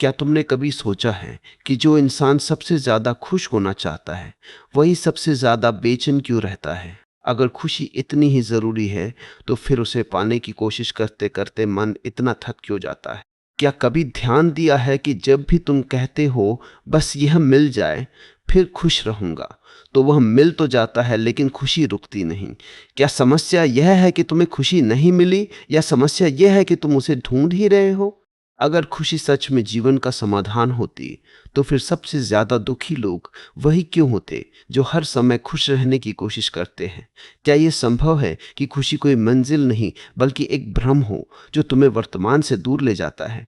क्या तुमने कभी सोचा है कि जो इंसान सबसे ज़्यादा खुश होना चाहता है, वही सबसे ज़्यादा बेचैन क्यों रहता है? अगर खुशी इतनी ही ज़रूरी है, तो फिर उसे पाने की कोशिश करते-करते मन इतना थक क्यों जाता है? क्या कभी ध्यान दिया है कि जब भी तुम कहते हो, बस यह मिल जाए, फिर खुश रहूँगा, तो वह मिल तो जाता है लेकिन खुशी रुकती नहीं। क्या समस्या यह है कि तुम्हें खुशी नहीं मिली या समस्या यह है कि तुम उसे ढूँढ ही रहे हो? अगर खुशी सच में जीवन का समाधान होती, तो फिर सबसे ज्यादा दुखी लोग वही क्यों होते जो हर समय खुश रहने की कोशिश करते हैं? क्या यह संभव है कि खुशी कोई मंजिल नहीं बल्कि एक भ्रम हो जो तुम्हें वर्तमान से दूर ले जाता है?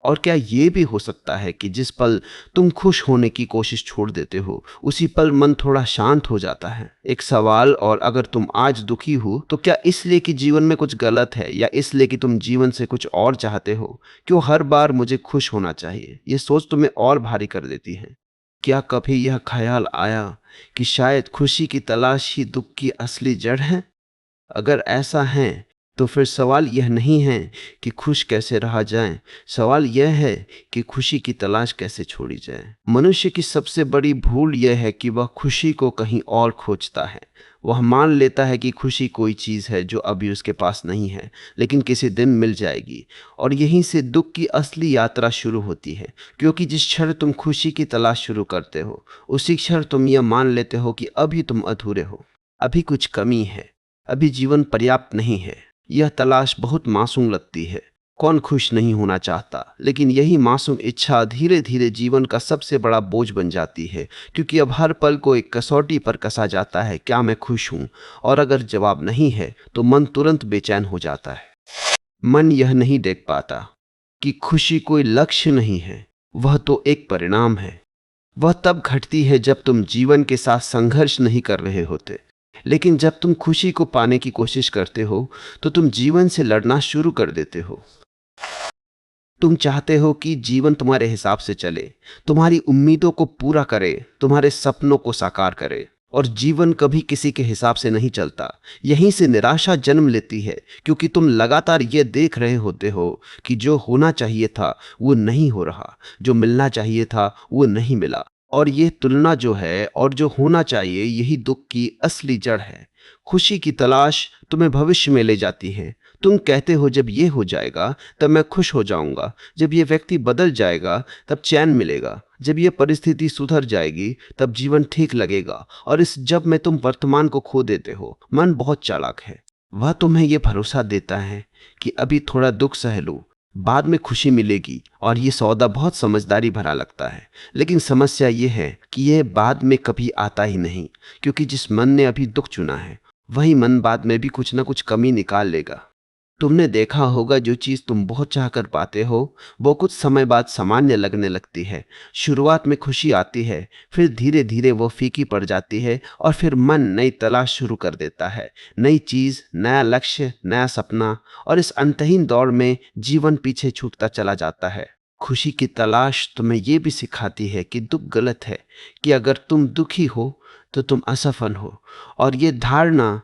और क्या ये भी हो सकता है कि जिस पल तुम खुश होने की कोशिश छोड़ देते हो, उसी पल मन थोड़ा शांत हो जाता है? एक सवाल और, अगर तुम आज दुखी हो, तो क्या इसलिए कि जीवन में कुछ गलत है या इसलिए कि तुम जीवन से कुछ और चाहते हो? क्यों हर बार मुझे खुश होना चाहिए? ये सोच तुम्हें और भारी कर देती है। क्या कभी यह ख्याल आया कि शायद खुशी की तलाश ही दुख की असली जड़ है? अगर ऐसा है, तो फिर सवाल यह नहीं है कि खुश कैसे रहा जाए, सवाल यह है कि खुशी की तलाश कैसे छोड़ी जाए। मनुष्य की सबसे बड़ी भूल यह है कि वह खुशी को कहीं और खोजता है। वह मान लेता है कि खुशी कोई चीज़ है जो अभी उसके पास नहीं है, लेकिन किसी दिन मिल जाएगी। और यहीं से दुख की असली यात्रा शुरू होती है, क्योंकि जिस क्षण तुम खुशी की तलाश शुरू करते हो, उसी क्षण तुम यह मान लेते हो कि अभी तुम अधूरे हो, अभी कुछ कमी है, अभी जीवन पर्याप्त नहीं है। यह तलाश बहुत मासूम लगती है। कौन खुश नहीं होना चाहता? लेकिन यही मासूम इच्छा धीरे धीरे जीवन का सबसे बड़ा बोझ बन जाती है, क्योंकि अब हर पल को एक कसौटी पर कसा जाता है, क्या मैं खुश हूं? और अगर जवाब नहीं है, तो मन तुरंत बेचैन हो जाता है। मन यह नहीं देख पाता कि खुशी कोई लक्ष्य नहीं है, वह तो एक परिणाम है। वह तब घटती है जब तुम जीवन के साथ संघर्ष नहीं कर रहे होते। लेकिन जब तुम खुशी को पाने की कोशिश करते हो, तो तुम जीवन से लड़ना शुरू कर देते हो। तुम चाहते हो कि जीवन तुम्हारे हिसाब से चले, तुम्हारी उम्मीदों को पूरा करे, तुम्हारे सपनों को साकार करे। और जीवन कभी किसी के हिसाब से नहीं चलता। यहीं से निराशा जन्म लेती है, क्योंकि तुम लगातार ये देख रहे होते हो कि जो होना चाहिए था वो नहीं हो रहा, जो मिलना चाहिए था वो नहीं मिला। और ये तुलना जो है और जो होना चाहिए, यही दुख की असली जड़ है। खुशी की तलाश तुम्हें भविष्य में ले जाती है। तुम कहते हो जब ये हो जाएगा तब मैं खुश हो जाऊंगा, जब ये व्यक्ति बदल जाएगा तब चैन मिलेगा, जब ये परिस्थिति सुधर जाएगी तब जीवन ठीक लगेगा। और इस जब में तुम वर्तमान को खो देते हो। मन बहुत चालाक है। वह तुम्हें ये भरोसा देता है कि अभी थोड़ा दुख सह लो, बाद में खुशी मिलेगी। और ये सौदा बहुत समझदारी भरा लगता है। लेकिन समस्या ये है कि यह बाद में कभी आता ही नहीं, क्योंकि जिस मन ने अभी दुख चुना है, वही मन बाद में भी कुछ ना कुछ कमी निकाल लेगा। तुमने देखा होगा, जो चीज़ तुम बहुत चाह कर पाते हो, वो कुछ समय बाद सामान्य लगने लगती है। शुरुआत में खुशी आती है, फिर धीरे धीरे वो फीकी पड़ जाती है, और फिर मन नई तलाश शुरू कर देता है। नई चीज़, नया लक्ष्य, नया सपना। और इस अंतहीन दौड़ में जीवन पीछे छूटता चला जाता है। खुशी की तलाश तुम्हें ये भी सिखाती है कि दुख गलत है, कि अगर तुम दुखी हो तो तुम असफल हो। और ये धारणा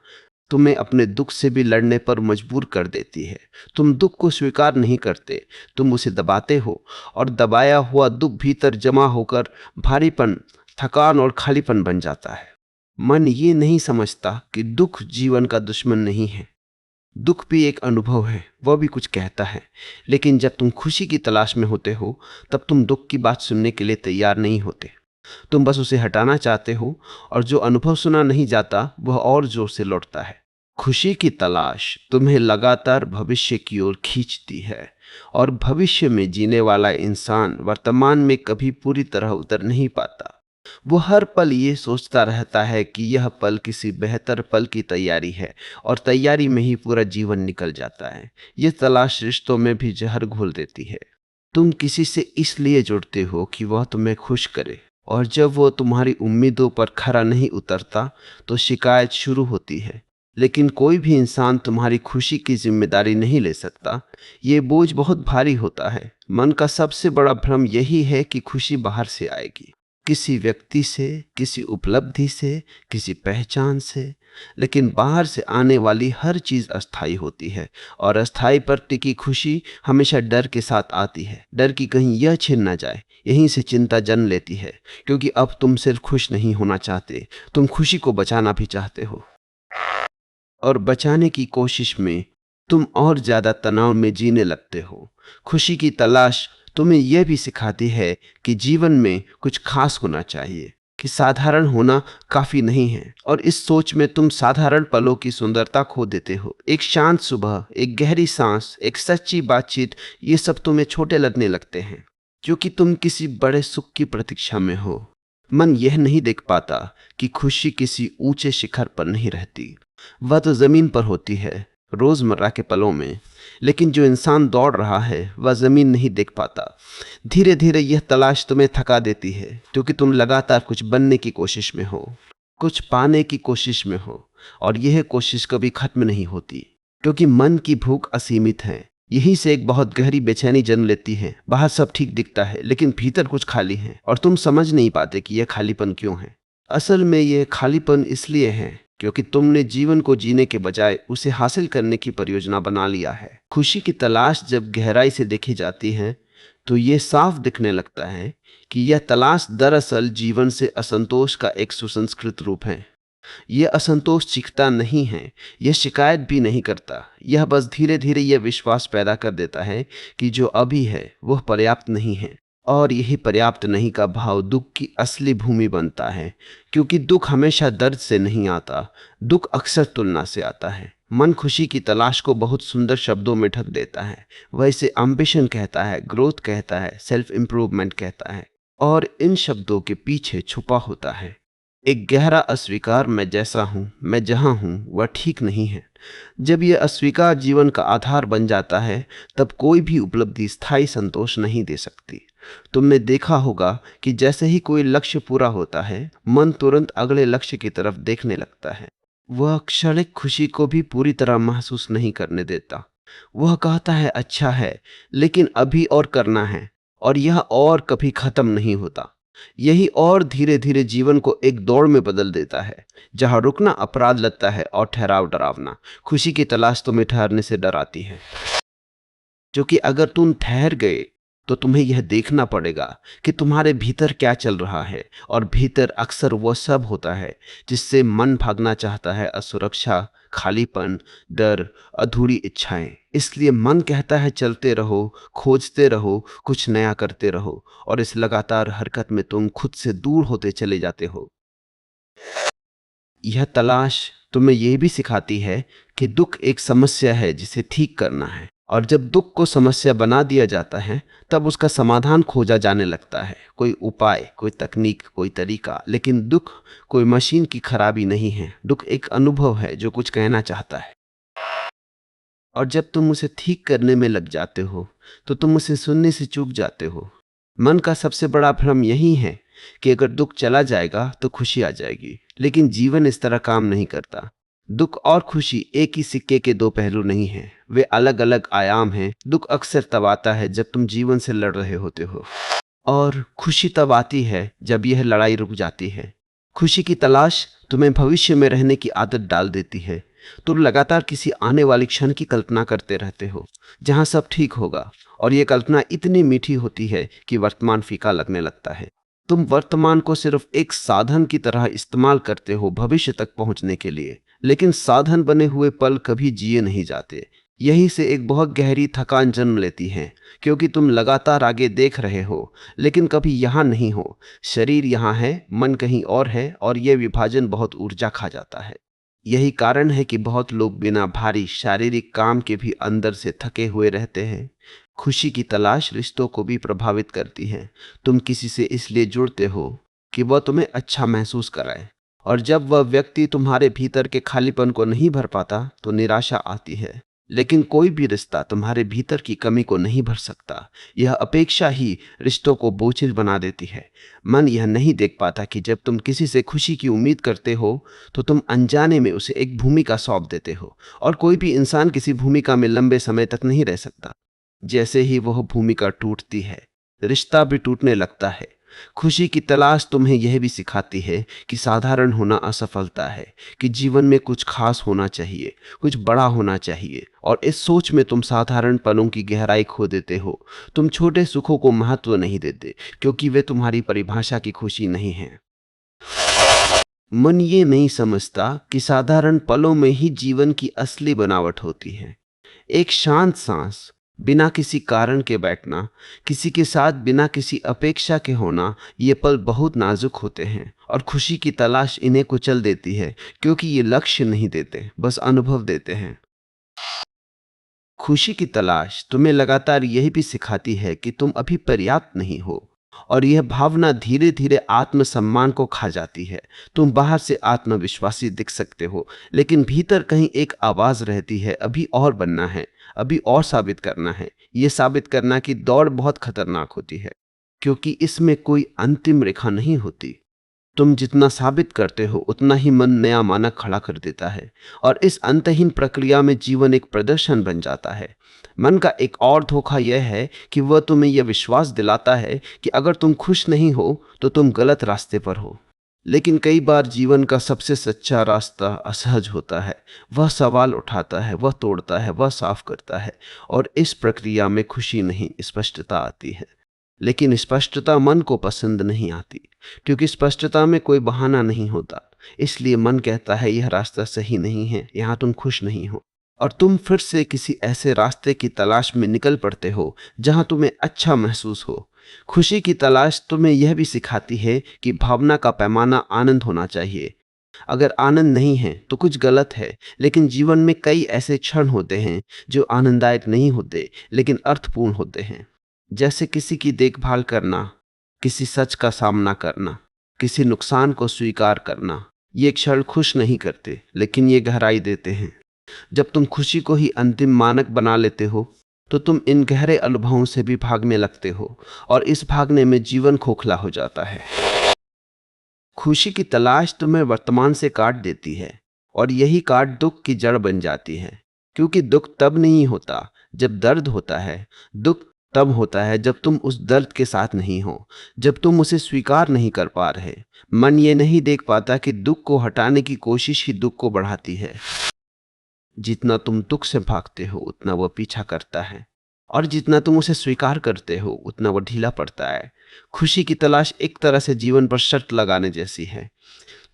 तुम्हें अपने दुख से भी लड़ने पर मजबूर कर देती है। तुम दुख को स्वीकार नहीं करते, तुम उसे दबाते हो। और दबाया हुआ दुख भीतर जमा होकर भारीपन, थकान और खालीपन बन जाता है। मन ये नहीं समझता कि दुख जीवन का दुश्मन नहीं है। दुख भी एक अनुभव है, वह भी कुछ कहता है। लेकिन जब तुम खुशी की तलाश में होते हो, तब तुम दुख की बात सुनने के लिए तैयार नहीं होते। तुम बस उसे हटाना चाहते हो, और जो अनुभव सुना नहीं जाता वह और जोर से लौटता है। खुशी की तलाश तुम्हें लगातार भविष्य की ओर खींचती है, और भविष्य में जीने वाला इंसान वर्तमान में कभी पूरी तरह उतर नहीं पाता। वो हर पल ये सोचता रहता है कि यह पल किसी बेहतर पल की तैयारी है, और तैयारी में ही पूरा जीवन निकल जाता है। ये तलाश रिश्तों में भी जहर घोल देती है। तुम किसी से इसलिए जुड़ते हो कि वह तुम्हें खुश करे, और जब वो तुम्हारी उम्मीदों पर खरा नहीं उतरता, तो शिकायत शुरू होती है। लेकिन कोई भी इंसान तुम्हारी खुशी की जिम्मेदारी नहीं ले सकता। ये बोझ बहुत भारी होता है। मन का सबसे बड़ा भ्रम यही है कि खुशी बाहर से आएगी। किसी व्यक्ति से, किसी उपलब्धि से, किसी पहचान से। लेकिन बाहर से आने वाली हर चीज अस्थायी होती है, और अस्थायी पर टिकी खुशी हमेशा डर के साथ आती है। डर कि कहीं यह छिन ना जाए। यहीं से चिंता जन्म लेती है, क्योंकि अब तुम सिर्फ खुश नहीं होना चाहते, तुम खुशी को बचाना भी चाहते हो। और बचाने की कोशिश में तुम और ज्यादा तनाव में जीने लगते हो। खुशी की तलाश तुम्हें यह भी सिखाती है कि जीवन में कुछ खास होना चाहिए, कि साधारण होना काफी नहीं है। और इस सोच में तुम साधारण पलों की सुंदरता खो देते हो। एक शांत सुबह, एक गहरी सांस, एक सच्ची बातचीत, ये सब तुम्हें छोटे लगने लगते हैं, क्योंकि तुम किसी बड़े सुख की प्रतीक्षा में हो। मन यह नहीं देख पाता कि खुशी किसी ऊंचे शिखर पर नहीं रहती, वह तो जमीन पर होती है, रोजमर्रा के पलों में। लेकिन जो इंसान दौड़ रहा है वह जमीन नहीं देख पाता। धीरे धीरे यह तलाश तुम्हें थका देती है, क्योंकि तुम लगातार कुछ बनने की कोशिश में हो, कुछ पाने की कोशिश में हो, और यह कोशिश कभी खत्म नहीं होती, क्योंकि मन की भूख असीमित है। यहीं से एक बहुत गहरी बेचैनी जन्म लेती है। बाहर सब ठीक दिखता है, लेकिन भीतर कुछ खाली है, और तुम समझ नहीं पाते कि यह खालीपन क्यों है। असल में यह खालीपन इसलिए है क्योंकि तुमने जीवन को जीने के बजाय उसे हासिल करने की परियोजना बना लिया है। खुशी की तलाश जब गहराई से देखी जाती है तो यह साफ दिखने लगता है कि यह तलाश दरअसल जीवन से असंतोष का एक सुसंस्कृत रूप है। यह असंतोष चीखता नहीं है, यह शिकायत भी नहीं करता, यह बस धीरे धीरे यह विश्वास पैदा कर देता है कि जो अभी है वह पर्याप्त नहीं है। और यही पर्याप्त नहीं का भाव दुख की असली भूमि बनता है, क्योंकि दुख हमेशा दर्द से नहीं आता, दुख अक्सर तुलना से आता है। मन खुशी की तलाश को बहुत सुंदर शब्दों में ढक देता है। वह इसे एम्बिशन कहता है, ग्रोथ कहता है, सेल्फ इंप्रूवमेंट कहता है, और इन शब्दों के पीछे छुपा होता है एक गहरा अस्वीकार, मैं जैसा हूं, मैं जहां हूं वह ठीक नहीं है। जब यह अस्वीकार जीवन का आधार बन जाता है, तब कोई भी उपलब्धि स्थायी संतोष नहीं दे सकती। तुमने देखा होगा कि जैसे ही कोई लक्ष्य पूरा होता है, मन तुरंत अगले लक्ष्य की तरफ देखने लगता है। वह क्षणिक खुशी को भी पूरी तरह महसूस नहीं करने देता। वह कहता है अच्छा है, लेकिन अभी और करना है, और यह और कभी खत्म नहीं होता। यही और धीरे धीरे जीवन को एक दौड़ में बदल देता है, जहां रुकना अपराध लगता है और ठहराव डरावना। खुशी की तलाश तुम्हें ठहरने से डराती है, क्योंकि अगर तुम ठहर गए तो तुम्हें यह देखना पड़ेगा कि तुम्हारे भीतर क्या चल रहा है, और भीतर अक्सर वह सब होता है जिससे मन भागना चाहता है। असुरक्षा, खालीपन, डर, अधूरी इच्छाएं। इसलिए मन कहता है चलते रहो, खोजते रहो, कुछ नया करते रहो, और इस लगातार हरकत में तुम खुद से दूर होते चले जाते हो। यह तलाश तुम्हें यह भी सिखाती है कि दुख एक समस्या है जिसे ठीक करना है, और जब दुख को समस्या बना दिया जाता है तब उसका समाधान खोजा जाने लगता है। कोई उपाय, कोई तकनीक, कोई तरीका। लेकिन दुख कोई मशीन की खराबी नहीं है। दुख एक अनुभव है जो कुछ कहना चाहता है, और जब तुम उसे ठीक करने में लग जाते हो तो तुम उसे सुनने से चूक जाते हो। मन का सबसे बड़ा भ्रम यही है कि अगर दुख चला जाएगा तो खुशी आ जाएगी, लेकिन जीवन इस तरह काम नहीं करता। दुख और खुशी एक ही सिक्के के दो पहलू नहीं हैं, वे अलग अलग आयाम हैं। दुख अक्सर तब आता है जब तुम जीवन से लड़ रहे होते हो, और खुशी तब आती है जब यह लड़ाई रुक जाती है। खुशी की तलाश तुम्हें भविष्य में रहने की आदत डाल देती है। तुम लगातार किसी आने वाली क्षण की कल्पना करते रहते हो जहां सब ठीक होगा, और यह कल्पना इतनी मीठी होती है कि वर्तमान फीका लगने लगता है। तुम वर्तमान को सिर्फ एक साधन की तरह इस्तेमाल करते हो भविष्य तक पहुंचने के लिए, लेकिन साधन बने हुए पल कभी जिए नहीं जाते। यहीं से एक बहुत गहरी थकान जन्म लेती है, क्योंकि तुम लगातार आगे देख रहे हो लेकिन कभी यहाँ नहीं हो। शरीर यहाँ है, मन कहीं और है, और यह विभाजन बहुत ऊर्जा खा जाता है। यही कारण है कि बहुत लोग बिना भारी शारीरिक काम के भी अंदर से थके हुए रहते हैं। खुशी की तलाश रिश्तों को भी प्रभावित करती है। तुम किसी से इसलिए जुड़ते हो कि वह तुम्हें अच्छा महसूस कराए, और जब वह व्यक्ति तुम्हारे भीतर के खालीपन को नहीं भर पाता तो निराशा आती है। लेकिन कोई भी रिश्ता तुम्हारे भीतर की कमी को नहीं भर सकता। यह अपेक्षा ही रिश्तों को बोझिल बना देती है। मन यह नहीं देख पाता कि जब तुम किसी से खुशी की उम्मीद करते हो तो तुम अनजाने में उसे एक भूमिका सौंप देते हो, और कोई भी इंसान किसी भूमिका में लंबे समय तक नहीं रह सकता। जैसे ही वह भूमिका टूटती है, रिश्ता भी टूटने लगता है। खुशी की तलाश तुम्हें यह भी सिखाती है कि साधारण होना असफलता है, कि जीवन में कुछ खास होना चाहिए, कुछ बड़ा होना चाहिए, और इस सोच में तुम साधारण पलों की गहराई खो देते हो। तुम छोटे सुखों को महत्व नहीं देते क्योंकि वे तुम्हारी परिभाषा की खुशी नहीं है। मन ये नहीं समझता कि साधारण पलों में ही जीवन की असली बनावट होती है। एक शांत सांस, बिना किसी कारण के बैठना, किसी के साथ बिना किसी अपेक्षा के होना, ये पल बहुत नाजुक होते हैं और खुशी की तलाश इन्हें कुचल देती है क्योंकि ये लक्ष्य नहीं देते, बस अनुभव देते हैं। खुशी की तलाश तुम्हें लगातार यही भी सिखाती है कि तुम अभी पर्याप्त नहीं हो, और यह भावना धीरे धीरे आत्मसम्मान को खा जाती है। तुम बाहर से आत्मविश्वासी दिख सकते हो, लेकिन भीतर कहीं एक आवाज रहती है, अभी और बनना है, अभी और साबित करना है। यह साबित करना की दौड़ बहुत खतरनाक होती है क्योंकि इसमें कोई अंतिम रेखा नहीं होती। तुम जितना साबित करते हो उतना ही मन नया मानक खड़ा कर देता है, और इस अंतहीन प्रक्रिया में जीवन एक प्रदर्शन बन जाता है। मन का एक और धोखा यह है कि वह तुम्हें यह विश्वास दिलाता है कि अगर तुम खुश नहीं हो तो तुम गलत रास्ते पर हो। लेकिन कई बार जीवन का सबसे सच्चा रास्ता असहज होता है। वह सवाल उठाता है, वह तोड़ता है, वह साफ करता है, और इस प्रक्रिया में खुशी नहीं, स्पष्टता आती है। लेकिन स्पष्टता मन को पसंद नहीं आती क्योंकि स्पष्टता में कोई बहाना नहीं होता। इसलिए मन कहता है यह रास्ता सही नहीं है, यहां तुम खुश नहीं हो, और तुम फिर से किसी ऐसे रास्ते की तलाश में निकल पड़ते हो जहां तुम्हें अच्छा महसूस हो। खुशी की तलाश तुम्हें यह भी सिखाती है कि भावना का पैमाना आनंद होना चाहिए। अगर आनंद नहीं है तो कुछ गलत है। लेकिन जीवन में कई ऐसे क्षण होते हैं जो आनंददायक नहीं होते लेकिन अर्थपूर्ण होते हैं, जैसे किसी की देखभाल करना, किसी सच का सामना करना, किसी नुकसान को स्वीकार करना। ये क्षण खुश नहीं करते लेकिन ये गहराई देते हैं। जब तुम खुशी को ही अंतिम मानक बना लेते हो तो तुम इन गहरे अनुभवों से भी भागने लगते हो, और इस भागने में जीवन खोखला हो जाता है। खुशी की तलाश तुम्हें वर्तमान से काट देती है, और यही काट दुख की जड़ बन जाती है। क्योंकि दुख तब नहीं होता जब दर्द होता है, दुख तब होता है जब तुम उस दर्द के साथ नहीं हो, जब तुम उसे स्वीकार नहीं कर पा रहे। मन ये नहीं देख पाता कि दुख को हटाने की कोशिश ही दुख को बढ़ाती है। जितना तुम दुख से भागते हो उतना वह पीछा करता है, और जितना तुम उसे स्वीकार करते हो उतना वह ढीला पड़ता है। खुशी की तलाश एक तरह से जीवन पर शर्त लगाने जैसी है।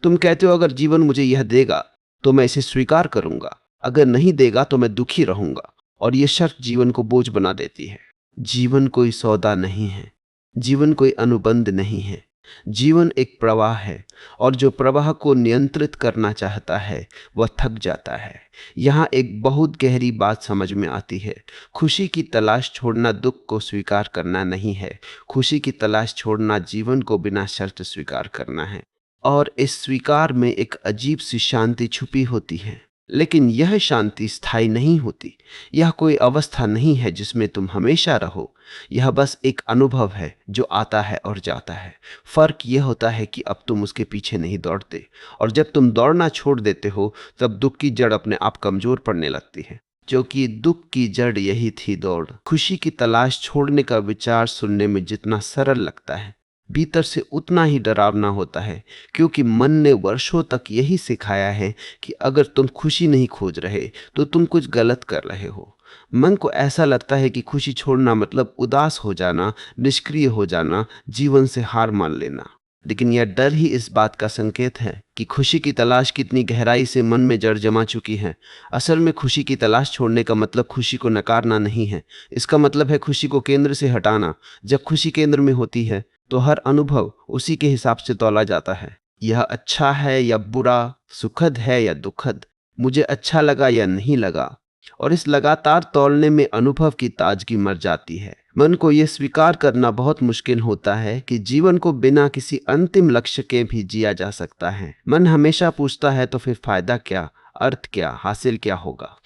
तुम कहते हो अगर जीवन मुझे यह देगा तो मैं इसे स्वीकार करूंगा, अगर नहीं देगा तो मैं दुखी रहूंगा, और यह शर्त जीवन को बोझ बना देती है। जीवन कोई सौदा नहीं है, जीवन कोई अनुबंध नहीं है। जीवन एक प्रवाह है, और जो प्रवाह को नियंत्रित करना चाहता है वह थक जाता है। यहाँ एक बहुत गहरी बात समझ में आती है। खुशी की तलाश छोड़ना दुख को स्वीकार करना नहीं है। खुशी की तलाश छोड़ना जीवन को बिना शर्त स्वीकार करना है, और इस स्वीकार में एक अजीब सी शांति छुपी होती है। लेकिन यह शांति स्थायी नहीं होती। यह कोई अवस्था नहीं है जिसमें तुम हमेशा रहो। यह बस एक अनुभव है जो आता है और जाता है। फर्क यह होता है कि अब तुम उसके पीछे नहीं दौड़ते, और जब तुम दौड़ना छोड़ देते हो तब दुख की जड़ अपने आप कमजोर पड़ने लगती है, जो कि दुख की जड़ यही थी, दौड़। खुशी की तलाश छोड़ने का विचार सुनने में जितना सरल लगता है, भीतर से उतना ही डरावना होता है, क्योंकि मन ने वर्षों तक यही सिखाया है कि अगर तुम खुशी नहीं खोज रहे तो तुम कुछ गलत कर रहे हो। मन को ऐसा लगता है कि खुशी छोड़ना मतलब उदास हो जाना, निष्क्रिय हो जाना, जीवन से हार मान लेना। लेकिन यह डर ही इस बात का संकेत है कि खुशी की तलाश कितनी गहराई से मन में जड़ जमा चुकी है। असल में खुशी की तलाश छोड़ने का मतलब खुशी को नकारना नहीं है। इसका मतलब है खुशी को केंद्र से हटाना। जब खुशी केंद्र में होती है तो हर अनुभव उसी के हिसाब से तौला जाता है। यह अच्छा है या बुरा, सुखद है या दुखद, मुझे अच्छा लगा या नहीं लगा, और इस लगातार तौलने में अनुभव की ताजगी मर जाती है। मन को यह स्वीकार करना बहुत मुश्किल होता है कि जीवन को बिना किसी अंतिम लक्ष्य के भी जिया जा सकता है। मन हमेशा पूछता है तो फिर फायदा क्या, अर्थ क्या, हासिल क्या होगा?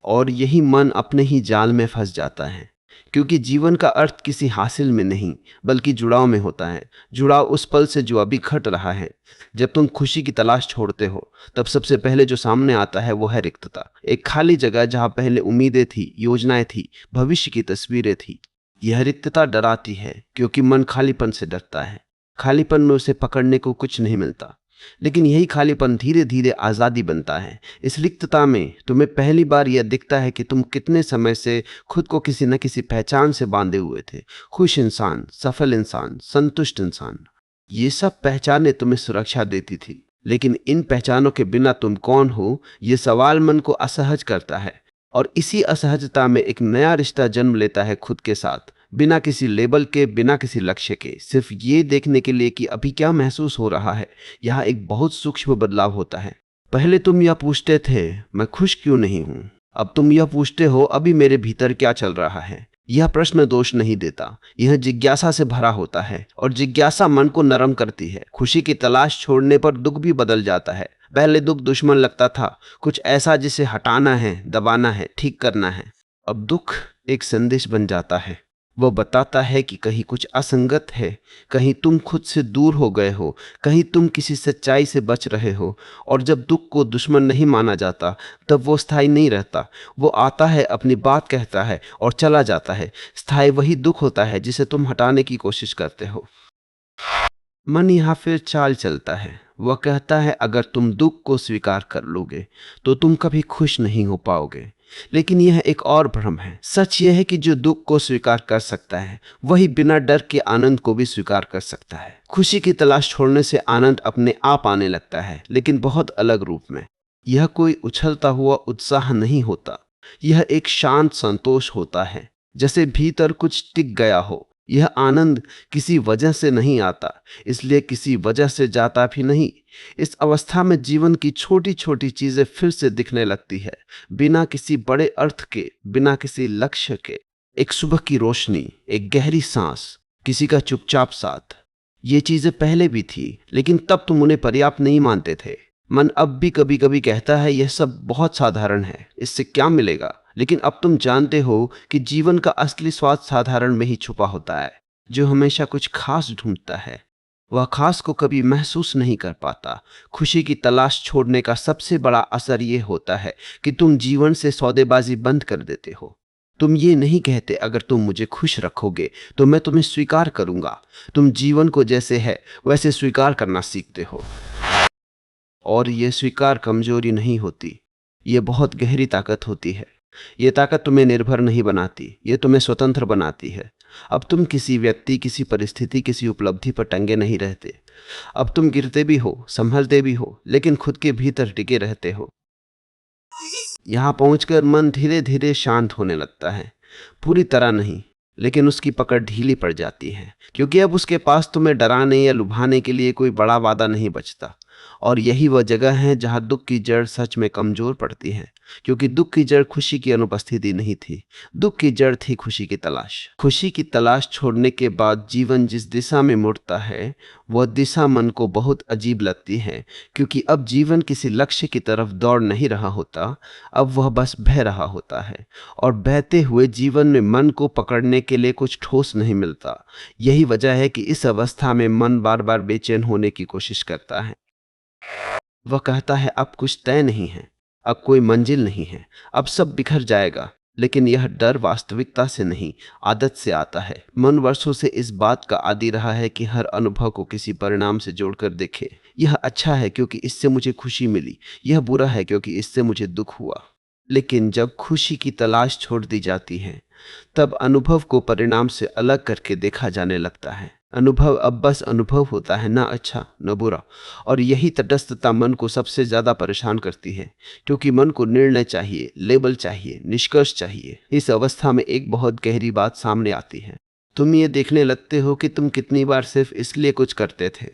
और यही मन अपने ही जाल में फंस जाता है, क्योंकि जीवन का अर्थ किसी हासिल में नहीं बल्कि जुड़ाव में होता है। जुड़ाव उस पल से जो अभी घट रहा है। जब तुम खुशी की तलाश छोड़ते हो तब सबसे पहले जो सामने आता है वो है रिक्तता। एक खाली जगह जहां पहले उम्मीदें थी, योजनाएं थी, भविष्य की तस्वीरें थी। यह रिक्तता डराती है क्योंकि मन खालीपन से डरता है। खालीपन में उसे पकड़ने को कुछ नहीं मिलता, लेकिन यही खालीपन धीरे धीरे आज़ादी बनता है। इस रिक्तता में तुम्हें पहली बार यह दिखता है कि तुम कितने समय से खुद को किसी न किसी पहचान से बांधे हुए थे। खुश इंसान, सफल इंसान, संतुष्ट इंसान, ये सब पहचानें तुम्हें सुरक्षा देती थी। लेकिन इन पहचानों के बिना तुम कौन हो, ये सवाल मन को असहज करता है। और इसी असहजता में एक नया रिश्ता जन्म लेता है खुद के साथ, बिना किसी लेबल के, बिना किसी लक्ष्य के, सिर्फ ये देखने के लिए कि अभी क्या महसूस हो रहा है। यहाँ एक बहुत सूक्ष्म बदलाव होता है। पहले तुम यह पूछते थे, मैं खुश क्यों नहीं हूं। अब तुम यह पूछते हो, अभी मेरे भीतर क्या चल रहा है। यह प्रश्न दोष नहीं देता, यह जिज्ञासा से भरा होता है, और जिज्ञासा मन को नरम करती है। खुशी की तलाश छोड़ने पर दुख भी बदल जाता है। पहले दुख दुश्मन लगता था, कुछ ऐसा जिसे हटाना है, दबाना है, ठीक करना है। अब दुख एक संदेश बन जाता है। वह बताता है कि कहीं कुछ असंगत है, कहीं तुम खुद से दूर हो गए हो, कहीं तुम किसी सच्चाई से बच रहे हो। और जब दुख को दुश्मन नहीं माना जाता, तब वो स्थायी नहीं रहता। वो आता है, अपनी बात कहता है और चला जाता है। स्थायी वही दुख होता है जिसे तुम हटाने की कोशिश करते हो। मन यहाँ फिर चाल चलता है। वह कहता है, अगर तुम दुख को स्वीकार कर लोगे तो तुम कभी खुश नहीं हो पाओगे। लेकिन यह एक और भ्रम है। सच यह है कि जो दुख को स्वीकार कर सकता है, वही बिना डर के आनंद को भी स्वीकार कर सकता है। खुशी की तलाश छोड़ने से आनंद अपने आप आने लगता है, लेकिन बहुत अलग रूप में। यह कोई उछलता हुआ उत्साह नहीं होता, यह एक शांत संतोष होता है, जैसे भीतर कुछ टिक गया हो। यह आनंद किसी वजह से नहीं आता, इसलिए किसी वजह से जाता भी नहीं। इस अवस्था में जीवन की छोटी छोटी चीजें फिर से दिखने लगती है, बिना किसी बड़े अर्थ के, बिना किसी लक्ष्य के। एक सुबह की रोशनी, एक गहरी सांस, किसी का चुपचाप साथ। ये चीजें पहले भी थी, लेकिन तब तुम उन्हें पर्याप्त नहीं मानते थे। मन अब भी कभी कभी कहता है, यह सब बहुत साधारण है, इससे क्या मिलेगा। लेकिन अब तुम जानते हो कि जीवन का असली स्वाद साधारण में ही छुपा होता है। जो हमेशा कुछ खास ढूंढता है, वह खास को कभी महसूस नहीं कर पाता। खुशी की तलाश छोड़ने का सबसे बड़ा असर यह होता है कि तुम जीवन से सौदेबाजी बंद कर देते हो। तुम ये नहीं कहते, अगर तुम मुझे खुश रखोगे तो मैं तुम्हें स्वीकार करूंगा। तुम जीवन को जैसे है वैसे स्वीकार करना सीखते हो। और यह स्वीकार कमजोरी नहीं होती, यह बहुत गहरी ताकत होती है। ये ताकत तुम्हें निर्भर नहीं बनाती, ये तुम्हें स्वतंत्र बनाती है। अब तुम किसी व्यक्ति, किसी परिस्थिति, किसी उपलब्धि पर टंगे नहीं रहते। अब तुम गिरते भी हो, संभलते भी हो, लेकिन खुद के भीतर टिके रहते हो। यहाँ पहुंचकर मन धीरे धीरे शांत होने लगता है। पूरी तरह नहीं, लेकिन उसकी पकड़ ढीली पड़ जाती है, क्योंकि अब उसके पास तुम्हें डराने या लुभाने के लिए कोई बड़ा वादा नहीं बचता। और यही वह जगह है जहां दुख की जड़ सच में कमजोर पड़ती है, क्योंकि दुख की जड़ खुशी की अनुपस्थिति नहीं थी, दुख की जड़ थी खुशी की तलाश। खुशी की तलाश छोड़ने के बाद जीवन जिस दिशा में मुड़ता है, वह दिशा मन को बहुत अजीब लगती है, क्योंकि अब जीवन किसी लक्ष्य की तरफ दौड़ नहीं रहा होता, अब वह बस बह रहा होता है। और बहते हुए जीवन में मन को पकड़ने के लिए कुछ ठोस नहीं मिलता। यही वजह है कि इस अवस्था में मन बार बार बेचैन होने की कोशिश करता है। वह कहता है, अब कुछ तय नहीं है, अब कोई मंजिल नहीं है, अब सब बिखर जाएगा। लेकिन यह डर वास्तविकता से नहीं, आदत से आता है। मन वर्षों से इस बात का आदी रहा है कि हर अनुभव को किसी परिणाम से जोड़कर देखे। यह अच्छा है क्योंकि इससे मुझे खुशी मिली, यह बुरा है क्योंकि इससे मुझे दुख हुआ। लेकिन जब खुशी की तलाश छोड़ दी जाती है, तब अनुभव को परिणाम से अलग करके देखा जाने लगता है। अनुभव अब बस अनुभव होता है, ना अच्छा न बुरा। और यही तटस्थता मन को सबसे ज्यादा परेशान करती है, क्योंकि मन को निर्णय चाहिए, लेबल चाहिए, निष्कर्ष चाहिए। इस अवस्था में एक बहुत गहरी बात सामने आती है। तुम ये देखने लगते हो कि तुम कितनी बार सिर्फ इसलिए कुछ करते थे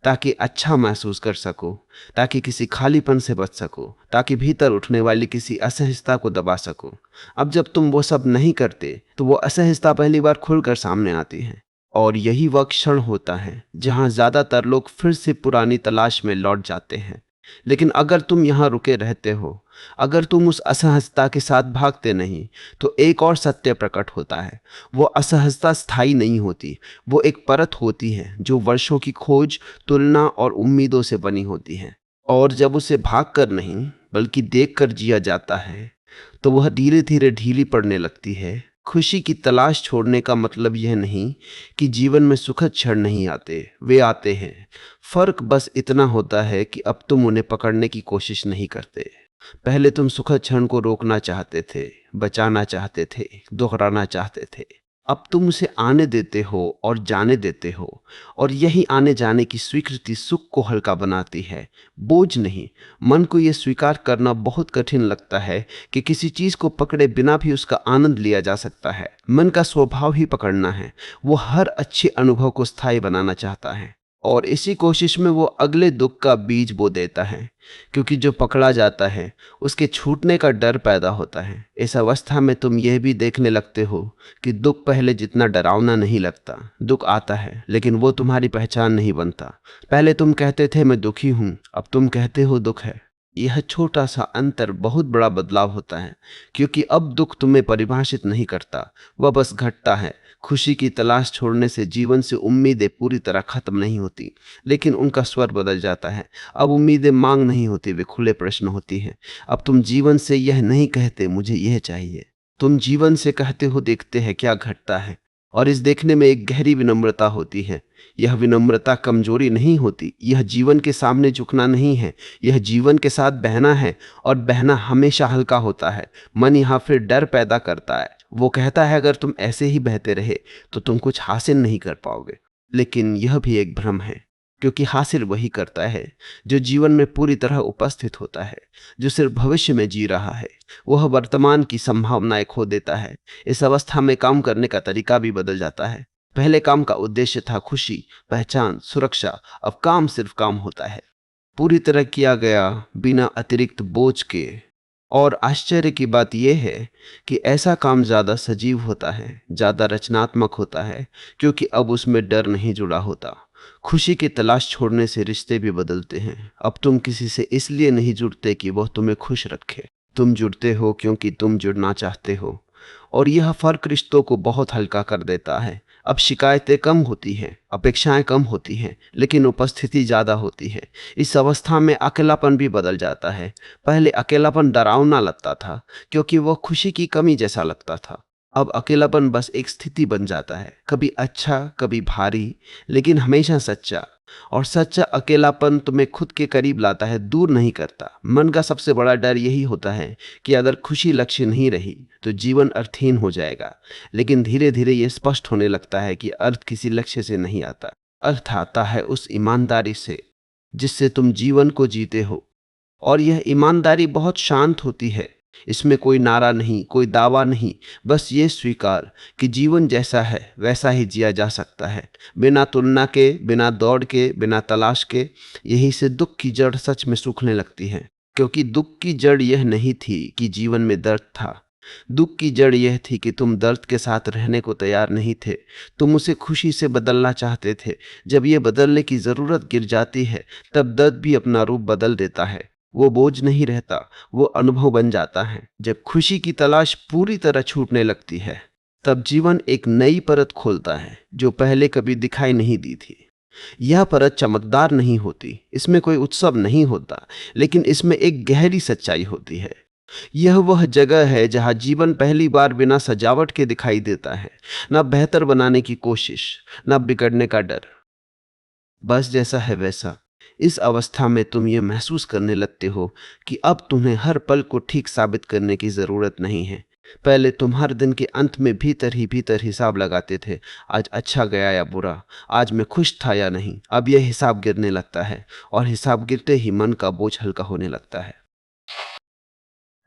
ताकि अच्छा महसूस कर सको, ताकि किसी खालीपन से बच सको, ताकि भीतर उठने वाली किसी असहजता को दबा सको। अब जब तुम वो सब नहीं करते, तो वो असहजता पहली बार खुलकर सामने आती है। और यही वह क्षण होता है जहां ज्यादातर लोग फिर से पुरानी तलाश में लौट जाते हैं। लेकिन अगर तुम यहां रुके रहते हो, अगर तुम उस असहजता के साथ भागते नहीं, तो एक और सत्य प्रकट होता है। वो असहजता स्थायी नहीं होती, वो एक परत होती है जो वर्षों की खोज, तुलना और उम्मीदों से बनी होती है। और जब उसे भाग कर नहीं, बल्कि देख कर जिया जाता है, तो वह धीरे धीरे ढीली पड़ने लगती है, खुशी की तलाश छोड़ने का मतलब यह नहीं कि जीवन में सुखद क्षण नहीं आते, वे आते हैं। फर्क बस इतना होता है कि अब तुम उन्हें पकड़ने की कोशिश नहीं करते। पहले तुम सुखद क्षण को रोकना चाहते थे, बचाना चाहते थे, दोहराना चाहते थे। अब तुम उसे आने देते हो और जाने देते हो, और यही आने जाने की स्वीकृति सुख को हल्का बनाती है, बोझ नहीं। मन को यह स्वीकार करना बहुत कठिन लगता है कि किसी चीज को पकड़े बिना भी उसका आनंद लिया जा सकता है। मन का स्वभाव ही पकड़ना है। वो हर अच्छे अनुभव को स्थायी बनाना चाहता है, और इसी कोशिश में वो अगले दुख का बीज बो देता है, क्योंकि जो पकड़ा जाता है उसके छूटने का डर पैदा होता है। इस अवस्था में तुम यह भी देखने लगते हो कि दुख पहले जितना डरावना नहीं लगता। दुख आता है लेकिन वो तुम्हारी पहचान नहीं बनता। पहले तुम कहते थे मैं दुखी हूं, अब तुम कहते हो दुख है। यह छोटा सा अंतर बहुत बड़ा बदलाव होता है, क्योंकि अब दुख तुम्हें परिभाषित नहीं करता, वह बस घटता है। खुशी की तलाश छोड़ने से जीवन से उम्मीदें पूरी तरह खत्म नहीं होती, लेकिन उनका स्वर बदल जाता है। अब उम्मीदें मांग नहीं होती, वे खुले प्रश्न होती हैं। अब तुम जीवन से यह नहीं कहते मुझे यह चाहिए, तुम जीवन से कहते हो देखते हैं क्या घटता है। और इस देखने में एक गहरी विनम्रता होती है। यह विनम्रता कमजोरी नहीं होती, यह जीवन के सामने झुकना नहीं है, यह जीवन के साथ बहना है, और बहना हमेशा हल्का होता है। मन यहाँ फिर डर पैदा करता है। वो कहता है अगर तुम ऐसे ही बहते रहे तो तुम कुछ हासिल नहीं कर पाओगे। लेकिन यह भी एक भ्रम है, क्योंकि हासिल वही करता है जो जीवन में पूरी तरह उपस्थित होता है, जो सिर्फ भविष्य में जी रहा है। वह वर्तमान की संभावनाएं खो देता है। इस अवस्था में काम करने का तरीका भी बदल जाता है। पहले काम का उद्देश्य था खुशी, पहचान, सुरक्षा। अब काम सिर्फ काम होता है, पूरी तरह किया गया, बिना अतिरिक्त बोझ के। और आश्चर्य की बात यह है कि ऐसा काम ज़्यादा सजीव होता है, ज़्यादा रचनात्मक होता है, क्योंकि अब उसमें डर नहीं जुड़ा होता। खुशी की तलाश छोड़ने से रिश्ते भी बदलते हैं। अब तुम किसी से इसलिए नहीं जुड़ते कि वह तुम्हें खुश रखे, तुम जुड़ते हो क्योंकि तुम जुड़ना चाहते हो। और यह फर्क रिश्तों को बहुत हल्का कर देता है। अब शिकायतें कम होती हैं, अपेक्षाएं कम होती हैं, लेकिन उपस्थिति ज़्यादा होती है। इस अवस्था में अकेलापन भी बदल जाता है। पहले अकेलापन डरावना लगता था, क्योंकि वह खुशी की कमी जैसा लगता था। अब अकेलापन बस एक स्थिति बन जाता है, कभी अच्छा, कभी भारी, लेकिन हमेशा सच्चा। और सच्चा अकेलापन तुम्हें खुद के करीब लाता है, दूर नहीं करता। मन का सबसे बड़ा डर यही होता है कि अगर खुशी लक्ष्य नहीं रही तो जीवन अर्थहीन हो जाएगा। लेकिन धीरे धीरे यह स्पष्ट होने लगता है कि अर्थ किसी लक्ष्य से नहीं आता। अर्थ आता है उस ईमानदारी से जिससे तुम जीवन को जीते हो। और यह ईमानदारी बहुत शांत होती है। इसमें कोई नारा नहीं, कोई दावा नहीं, बस ये स्वीकार कि जीवन जैसा है वैसा ही जिया जा सकता है, बिना तुलना के, बिना दौड़ के, बिना तलाश के। यही से दुख की जड़ सच में सूखने लगती है, क्योंकि दुख की जड़ यह नहीं थी कि जीवन में दर्द था। दुख की जड़ यह थी कि तुम दर्द के साथ रहने को तैयार नहीं थे। तुम उसे खुशी से बदलना चाहते थे। जब यह बदलने की जरूरत गिर जाती है तब दर्द भी अपना रूप बदल देता है। वो बोझ नहीं रहता, वो अनुभव बन जाता है। जब खुशी की तलाश पूरी तरह छूटने लगती है तब जीवन एक नई परत खोलता है जो पहले कभी दिखाई नहीं दी थी। यह परत चमकदार नहीं होती, इसमें कोई उत्सव नहीं होता, लेकिन इसमें एक गहरी सच्चाई होती है। यह वह जगह है जहां जीवन पहली बार बिना सजावट के दिखाई देता है। न बेहतर बनाने की कोशिश, न बिगड़ने का डर, बस जैसा है वैसा। इस अवस्था में तुम ये महसूस करने लगते हो कि अब तुम्हें हर पल को ठीक साबित करने की जरूरत नहीं है। पहले तुम हर दिन के अंत में भीतर ही भीतर हिसाब लगाते थे, आज अच्छा गया या बुरा, आज मैं खुश था या नहीं। अब यह हिसाब गिरने लगता है, और हिसाब गिरते ही मन का बोझ हल्का होने लगता है,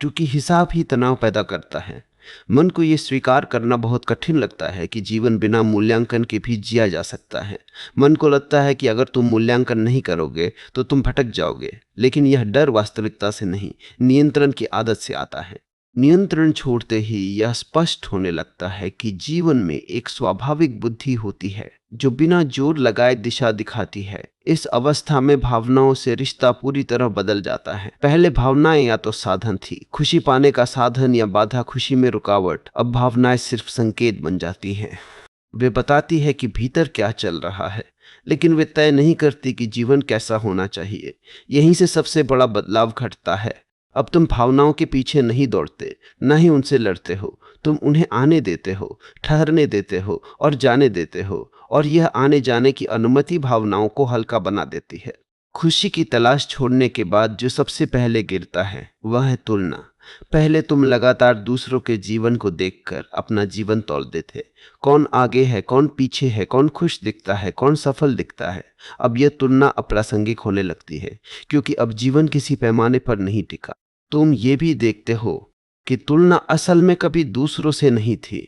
क्योंकि हिसाब ही तनाव पैदा करता है। मन को यह स्वीकार करना बहुत कठिन लगता है कि जीवन बिना मूल्यांकन के भी जिया जा सकता है। मन को लगता है कि अगर तुम मूल्यांकन नहीं करोगे तो तुम भटक जाओगे, लेकिन यह डर वास्तविकता से नहीं, नियंत्रण की आदत से आता है। नियंत्रण छोड़ते ही यह स्पष्ट होने लगता है कि जीवन में एक स्वाभाविक बुद्धि होती है जो बिना जोर लगाए दिशा दिखाती है। इस अवस्था में भावनाओं से रिश्ता पूरी तरह बदल जाता है। पहले भावनाएं या तो साधन थी, खुशी पाने का साधन, या बाधा, खुशी में रुकावट। अब भावनाएं सिर्फ संकेत बन जाती हैं। वे बताती है कि भीतर क्या चल रहा है, लेकिन वे तय नहीं करती कि जीवन कैसा होना चाहिए। यहीं से सबसे बड़ा बदलाव घटता है। अब तुम भावनाओं के पीछे नहीं दौड़ते, न ही उनसे लड़ते हो। तुम उन्हें आने देते हो, ठहरने देते हो और जाने देते हो, और यह आने जाने की अनुमति भावनाओं को हल्का बना देती है। खुशी की तलाश छोड़ने के बाद जो सबसे पहले गिरता है वह है तुलना। पहले तुम लगातार दूसरों के जीवन को देखकर अपना जीवन तौलते थे। कौन आगे है, कौन पीछे है, कौन खुश दिखता है, कौन सफल दिखता है। अब यह तुलना अप्रासंगिक होने लगती है, क्योंकि अब जीवन किसी पैमाने पर नहीं टिका। तुम ये भी देखते हो कि तुलना असल में कभी दूसरों से नहीं थी।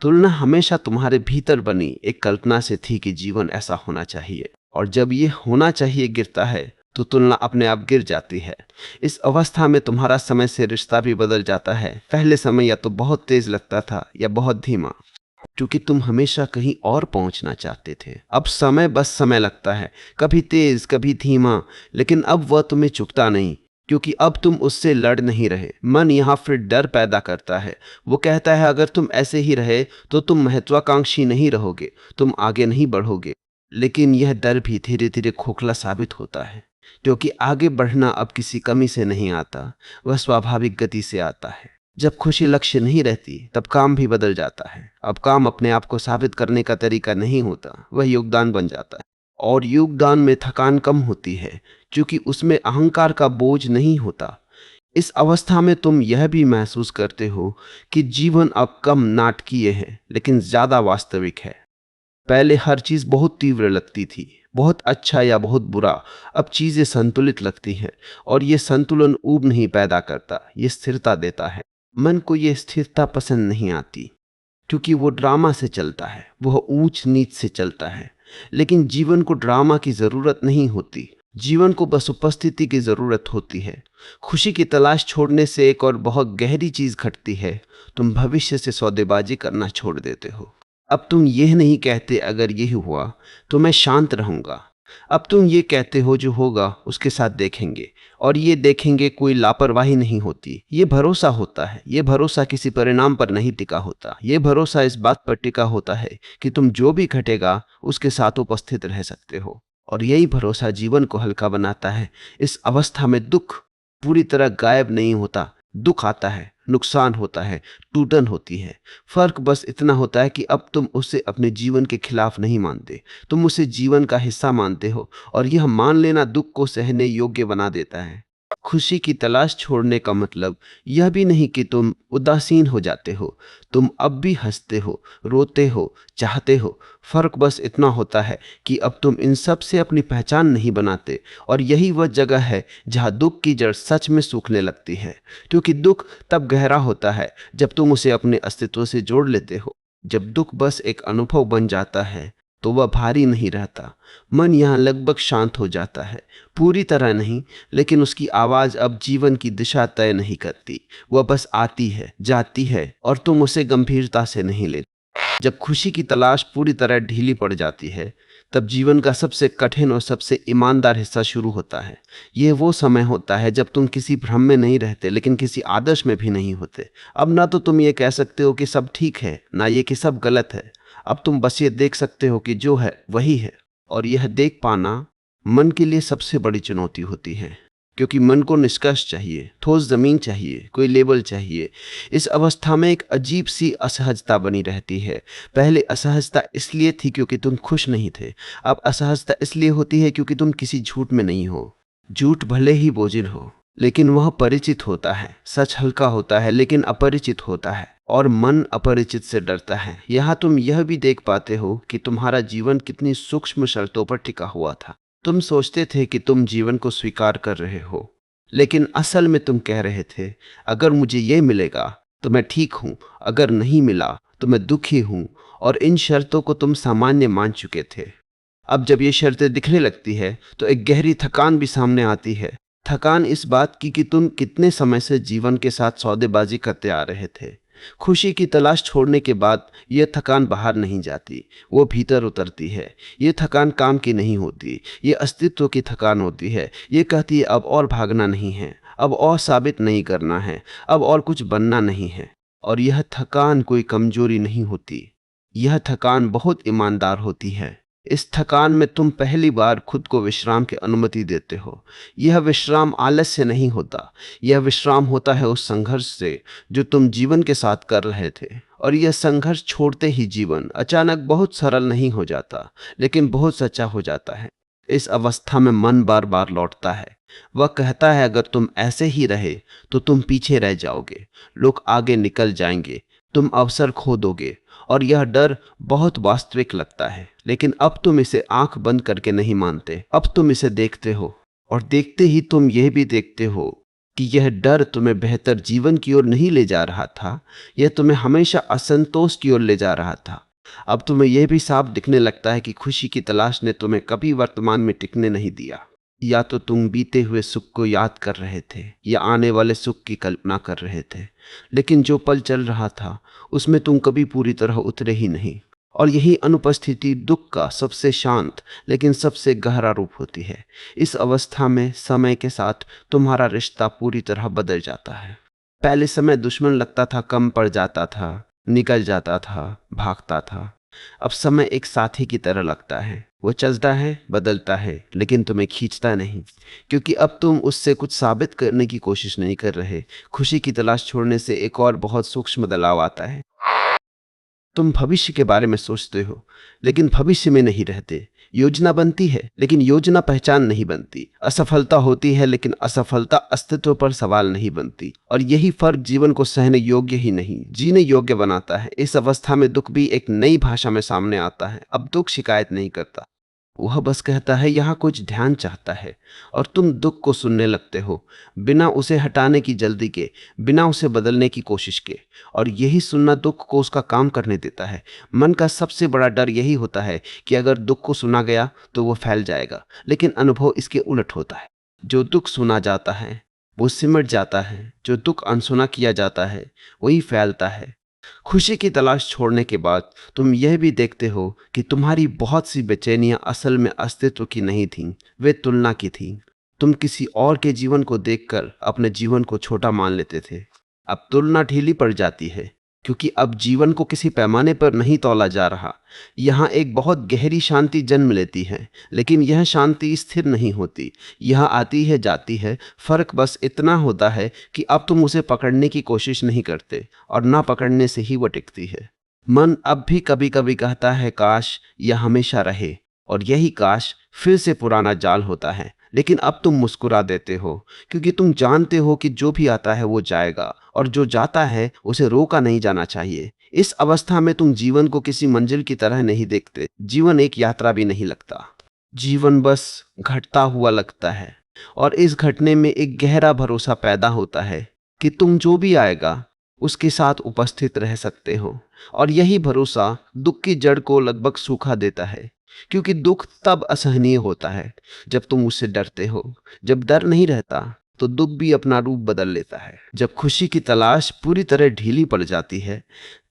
तुलना हमेशा तुम्हारे भीतर बनी एक कल्पना से थी कि जीवन ऐसा होना चाहिए, और जब ये होना चाहिए गिरता है तो तुलना अपने आप गिर जाती है। इस अवस्था में तुम्हारा समय से रिश्ता भी बदल जाता है। पहले समय या तो बहुत तेज लगता था या बहुत धीमा, क्योंकि तुम हमेशा कहीं और पहुंचना चाहते थे। अब समय बस समय लगता है, कभी तेज कभी धीमा, लेकिन अब वह तुम्हें चुकता नहीं, क्योंकि अब तुम उससे लड़ नहीं रहे। मन यहाँ फिर डर पैदा करता है। वो कहता है अगर तुम ऐसे ही रहे तो तुम महत्वाकांक्षी नहीं रहोगे, तुम आगे नहीं बढ़ोगे। लेकिन यह डर भी धीरे धीरे खोखला साबित होता है, क्योंकि आगे बढ़ना अब किसी कमी से नहीं आता, वह स्वाभाविक गति से आता है। जब खुशी लक्ष्य नहीं रहती तब काम भी बदल जाता है। अब काम अपने आप को साबित करने का तरीका नहीं होता, वह योगदान बन जाता है। और योगदान में थकान कम होती है, क्योंकि उसमें अहंकार का बोझ नहीं होता। इस अवस्था में तुम यह भी महसूस करते हो कि जीवन अब कम नाटकीय है लेकिन ज्यादा वास्तविक है। पहले हर चीज बहुत तीव्र लगती थी, बहुत अच्छा या बहुत बुरा। अब चीजें संतुलित लगती हैं, और ये संतुलन ऊब नहीं पैदा करता, ये स्थिरता देता है। मन को ये स्थिरता पसंद नहीं आती, क्योंकि वो ड्रामा से चलता है, वह ऊंच नीच से चलता है। लेकिन जीवन को ड्रामा की जरूरत नहीं होती, जीवन को बस उपस्थिति की जरूरत होती है। खुशी की तलाश छोड़ने से एक और बहुत गहरी चीज घटती है, तुम भविष्य से सौदेबाजी करना छोड़ देते हो। अब तुम यह नहीं कहते अगर यह हुआ तो मैं शांत रहूंगा। अब तुम ये कहते हो जो होगा उसके साथ देखेंगे, और ये देखेंगे कोई लापरवाही नहीं होती, ये भरोसा होता है। ये भरोसा किसी परिणाम पर नहीं टिका होता, ये भरोसा इस बात पर टिका होता है कि तुम जो भी घटेगा उसके साथ उपस्थित रह सकते हो। और यही भरोसा जीवन को हल्का बनाता है। इस अवस्था में दुख पूरी तरह गायब नहीं होता। दुख आता है, नुकसान होता है, टूटन होती है। फर्क बस इतना होता है कि अब तुम उसे अपने जीवन के खिलाफ नहीं मानते, तुम उसे जीवन का हिस्सा मानते हो, और यह मान लेना दुख को सहने योग्य बना देता है। खुशी की तलाश छोड़ने का मतलब यह भी नहीं कि तुम उदासीन हो जाते हो। तुम अब भी हंसते हो, रोते हो, चाहते हो। फर्क बस इतना होता है कि अब तुम इन सब से अपनी पहचान नहीं बनाते, और यही वह जगह है जहां दुख की जड़ सच में सूखने लगती है। क्योंकि दुख तब गहरा होता है जब तुम उसे अपने अस्तित्व से जोड़ लेते हो। जब दुख बस एक अनुभव बन जाता है तो वह भारी नहीं रहता। मन यहाँ लगभग शांत हो जाता है, पूरी तरह नहीं, लेकिन उसकी आवाज अब जीवन की दिशा तय नहीं करती। वह बस आती है, जाती है, और तुम उसे गंभीरता से नहीं लेते। जब खुशी की तलाश पूरी तरह ढीली पड़ जाती है, तब जीवन का सबसे कठिन और सबसे ईमानदार हिस्सा शुरू होता है। यह वो समय होता है जब तुम किसी भ्रम में नहीं रहते, लेकिन किसी आदर्श में भी नहीं होते। अब ना तो तुम ये कह सकते हो कि सब ठीक है, ना ये कि सब गलत है। अब तुम बस ये देख सकते हो कि जो है वही है, और यह देख पाना मन के लिए सबसे बड़ी चुनौती होती है, क्योंकि मन को निष्कर्ष चाहिए, ठोस जमीन चाहिए, कोई लेबल चाहिए। इस अवस्था में एक अजीब सी असहजता बनी रहती है। पहले असहजता इसलिए थी क्योंकि तुम खुश नहीं थे, अब असहजता इसलिए होती है क्योंकि तुम किसी झूठ में नहीं हो। झूठ भले ही बोझिल हो, लेकिन वह परिचित होता है। सच हल्का होता है लेकिन अपरिचित होता है, और मन अपरिचित से डरता है। यहाँ तुम यह भी देख पाते हो कि तुम्हारा जीवन कितनी सूक्ष्म शर्तों पर टिका हुआ था। तुम सोचते थे कि तुम जीवन को स्वीकार कर रहे हो, लेकिन असल में तुम कह रहे थे अगर मुझे ये मिलेगा तो मैं ठीक हूं, अगर नहीं मिला तो मैं दुखी हूं। और इन शर्तों को तुम सामान्य मान चुके थे। अब जब ये शर्तें दिखने लगती है तो एक गहरी थकान भी सामने आती है। थकान इस बात की कि तुम कितने समय से जीवन के साथ सौदेबाजी करते आ रहे थे। खुशी की तलाश छोड़ने के बाद यह थकान बाहर नहीं जाती, वो भीतर उतरती है। ये थकान काम की नहीं होती, ये अस्तित्व की थकान होती है। ये कहती है अब और भागना नहीं है, अब और साबित नहीं करना है, अब और कुछ बनना नहीं है। और यह थकान कोई कमजोरी नहीं होती, यह थकान बहुत ईमानदार होती है। इस थकान में तुम पहली बार खुद को विश्राम की अनुमति देते हो। यह विश्राम आलस से नहीं होता, यह विश्राम होता है उस संघर्ष से जो तुम जीवन के साथ कर रहे थे। और यह संघर्ष छोड़ते ही जीवन अचानक बहुत सरल नहीं हो जाता, लेकिन बहुत सच्चा हो जाता है। इस अवस्था में मन बार बार लौटता है। वह कहता है अगर तुम ऐसे ही रहे तो तुम पीछे रह जाओगे, लोग आगे निकल जाएंगे, तुम अवसर खो दोगे। और यह डर बहुत वास्तविक लगता है, लेकिन अब तुम इसे आंख बंद करके नहीं मानते। अब तुम इसे देखते हो, और देखते ही तुम यह भी देखते हो कि यह डर तुम्हें बेहतर जीवन की ओर नहीं ले जा रहा था, यह तुम्हें हमेशा असंतोष की ओर ले जा रहा था। अब तुम्हें यह भी साफ दिखने लगता है कि खुशी की तलाश ने तुम्हें कभी वर्तमान में टिकने नहीं दिया। या तो तुम बीते हुए सुख को याद कर रहे थे या आने वाले सुख की कल्पना कर रहे थे, लेकिन जो पल चल रहा था उसमें तुम कभी पूरी तरह उतरे ही नहीं। और यही अनुपस्थिति दुख का सबसे शांत लेकिन सबसे गहरा रूप होती है। इस अवस्था में समय के साथ तुम्हारा रिश्ता पूरी तरह बदल जाता है। पहले समय दुश्मन लगता था, कम पड़ जाता था, निकल जाता था, भागता था। अब समय एक साथी की तरह लगता है। वो चलता है, बदलता है, लेकिन तुम्हें खींचता नहीं, क्योंकि अब तुम उससे कुछ साबित करने की कोशिश नहीं कर रहे। खुशी की तलाश छोड़ने से एक और बहुत सूक्ष्म बदलाव आता है। तुम भविष्य के बारे में सोचते हो, लेकिन भविष्य में नहीं रहते। योजना बनती है, लेकिन योजना पहचान नहीं बनती। असफलता होती है, लेकिन असफलता अस्तित्व पर सवाल नहीं बनती। और यही फर्क जीवन को सहने योग्य ही नहीं, जीने योग्य बनाता है। इस अवस्था में दुख भी एक नई भाषा में सामने आता है। अब दुख शिकायत नहीं करता, वह बस कहता है यहाँ कुछ ध्यान चाहता है। और तुम दुख को सुनने लगते हो, बिना उसे हटाने की जल्दी के, बिना उसे बदलने की कोशिश के। और यही सुनना दुख को उसका काम करने देता है। मन का सबसे बड़ा डर यही होता है कि अगर दुख को सुना गया तो वो फैल जाएगा, लेकिन अनुभव इसके उलट होता है। जो दुख सुना जाता है वो सिमट जाता है, जो दुख अनसुना किया जाता है वही फैलता है। खुशी की तलाश छोड़ने के बाद तुम यह भी देखते हो कि तुम्हारी बहुत सी बेचैनियां असल में अस्तित्व की नहीं थीं, वे तुलना की थीं। तुम किसी और के जीवन को देखकर अपने जीवन को छोटा मान लेते थे। अब तुलना ढीली पड़ जाती है, क्योंकि अब जीवन को किसी पैमाने पर नहीं तौला जा रहा। यहाँ एक बहुत गहरी शांति जन्म लेती है, लेकिन यह शांति स्थिर नहीं होती। यह आती है, जाती है। फर्क बस इतना होता है कि अब तुम उसे पकड़ने की कोशिश नहीं करते, और ना पकड़ने से ही वह टिकती है। मन अब भी कभी कभी कहता है काश यह हमेशा रहे, और यही काश फिर से पुराना जाल होता है। लेकिन अब तुम मुस्कुरा देते हो, क्योंकि तुम जानते हो कि जो भी आता है वो जाएगा, और जो जाता है उसे रोका नहीं जाना चाहिए। इस अवस्था में तुम जीवन को किसी मंजिल की तरह नहीं देखते। जीवन एक यात्रा भी नहीं लगता, जीवन बस घटता हुआ लगता है। और इस घटने में एक गहरा भरोसा पैदा होता है कि तुम जो भी आएगा उसके साथ उपस्थित रह सकते हो। और यही भरोसा दुख की जड़ को लगभग सूखा देता है, क्योंकि दुख तब असहनीय होता है जब तुम उससे डरते हो। जब डर नहीं रहता तो दुख भी अपना रूप बदल लेता है। जब खुशी की तलाश पूरी तरह ढीली पड़ जाती है,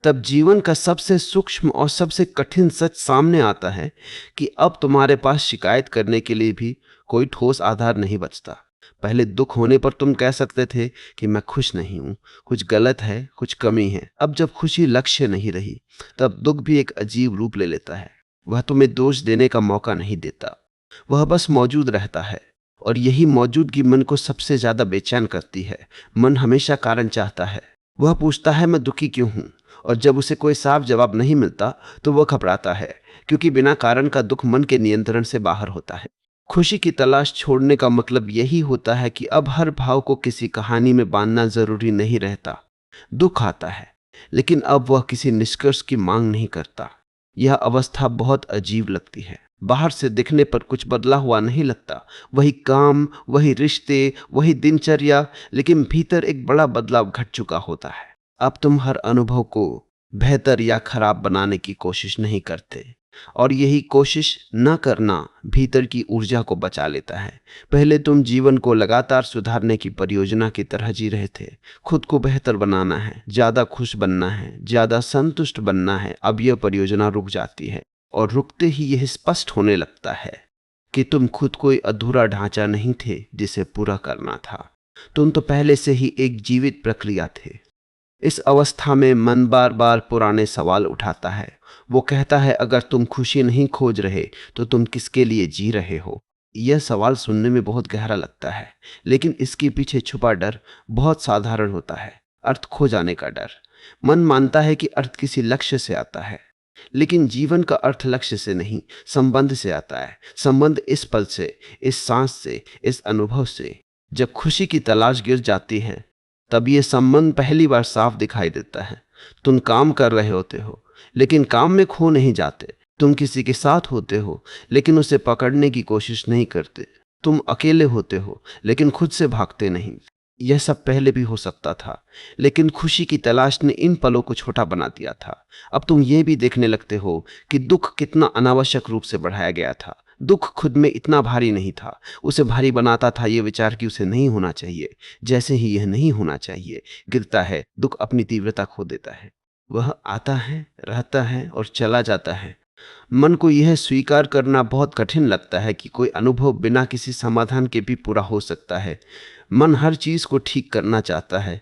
तब जीवन का सबसे सूक्ष्म और सबसे कठिन सच सामने आता है कि अब तुम्हारे पास शिकायत करने के लिए भी कोई ठोस आधार नहीं बचता। पहले दुख होने पर तुम कह सकते थे कि मैं खुश नहीं हूं, कुछ गलत है, कुछ कमी है। अब जब खुशी लक्ष्य नहीं रही, तब दुख भी एक अजीब रूप ले लेता है। वह तुम्हें दोष देने का मौका नहीं देता, वह बस मौजूद रहता है। और यही मौजूदगी मन को सबसे ज्यादा बेचैन करती है। मन हमेशा कारण चाहता है। वह पूछता है मैं दुखी क्यों हूं, और जब उसे कोई साफ जवाब नहीं मिलता तो वह घबराता है, क्योंकि बिना कारण का दुख मन के नियंत्रण से बाहर होता है। खुशी की तलाश छोड़ने का मतलब यही होता है कि अब हर भाव को किसी कहानी में बांधना जरूरी नहीं रहता। दुख आता है, लेकिन अब वह किसी निष्कर्ष की मांग नहीं करता। यह अवस्था बहुत अजीब लगती है। बाहर से दिखने पर कुछ बदला हुआ नहीं लगता, वही काम, वही रिश्ते, वही दिनचर्या, लेकिन भीतर एक बड़ा बदलाव घट चुका होता है। अब तुम हर अनुभव को बेहतर या खराब बनाने की कोशिश नहीं करते, और यही कोशिश न करना भीतर की ऊर्जा को बचा लेता है। पहले तुम जीवन को लगातार सुधारने की परियोजना की तरह जी रहे थे। खुद को बेहतर बनाना है, ज्यादा खुश बनना है, ज्यादा संतुष्ट बनना है। अब यह परियोजना रुक जाती है, और रुकते ही यह स्पष्ट होने लगता है कि तुम खुद कोई अधूरा ढांचा नहीं थे जिसे पूरा करना था। तुम तो पहले से ही एक जीवित प्रक्रिया थे। इस अवस्था में मन बार बार पुराने सवाल उठाता है। वो कहता है, अगर तुम खुशी नहीं खोज रहे तो तुम किसके लिए जी रहे हो? यह सवाल सुनने में बहुत गहरा लगता है, लेकिन इसके पीछे छुपा डर बहुत साधारण होता है। अर्थ खो जाने का डर। मन मानता है कि अर्थ किसी लक्ष्य से आता है, लेकिन जीवन का अर्थ लक्ष्य से नहीं, संबंध से आता है। संबंध इस पल से, इस सांस से, इस अनुभव से। जब खुशी की तलाश गिर जाती है, तब ये संबंध पहली बार साफ दिखाई देता है। तुम काम कर रहे होते हो, लेकिन काम में खो नहीं जाते। तुम किसी के साथ होते हो, लेकिन उसे पकड़ने की कोशिश नहीं करते। तुम अकेले होते हो, लेकिन खुद से भागते नहीं। यह सब पहले भी हो सकता था, लेकिन खुशी की तलाश ने इन पलों को छोटा बना दिया था। अब तुम ये भी देखने लगते हो कि दुख कितना अनावश्यक रूप से बढ़ाया गया था। दुख खुद में इतना भारी नहीं था, उसे भारी बनाता था ये विचार कि उसे नहीं होना चाहिए। जैसे ही यह नहीं होना चाहिए गिरता है, दुख अपनी तीव्रता खो देता है। वह आता है, रहता है और चला जाता है। मन को यह स्वीकार करना बहुत कठिन लगता है कि कोई अनुभव बिना किसी समाधान के भी पूरा हो सकता है। मन हर चीज को ठीक करना चाहता है,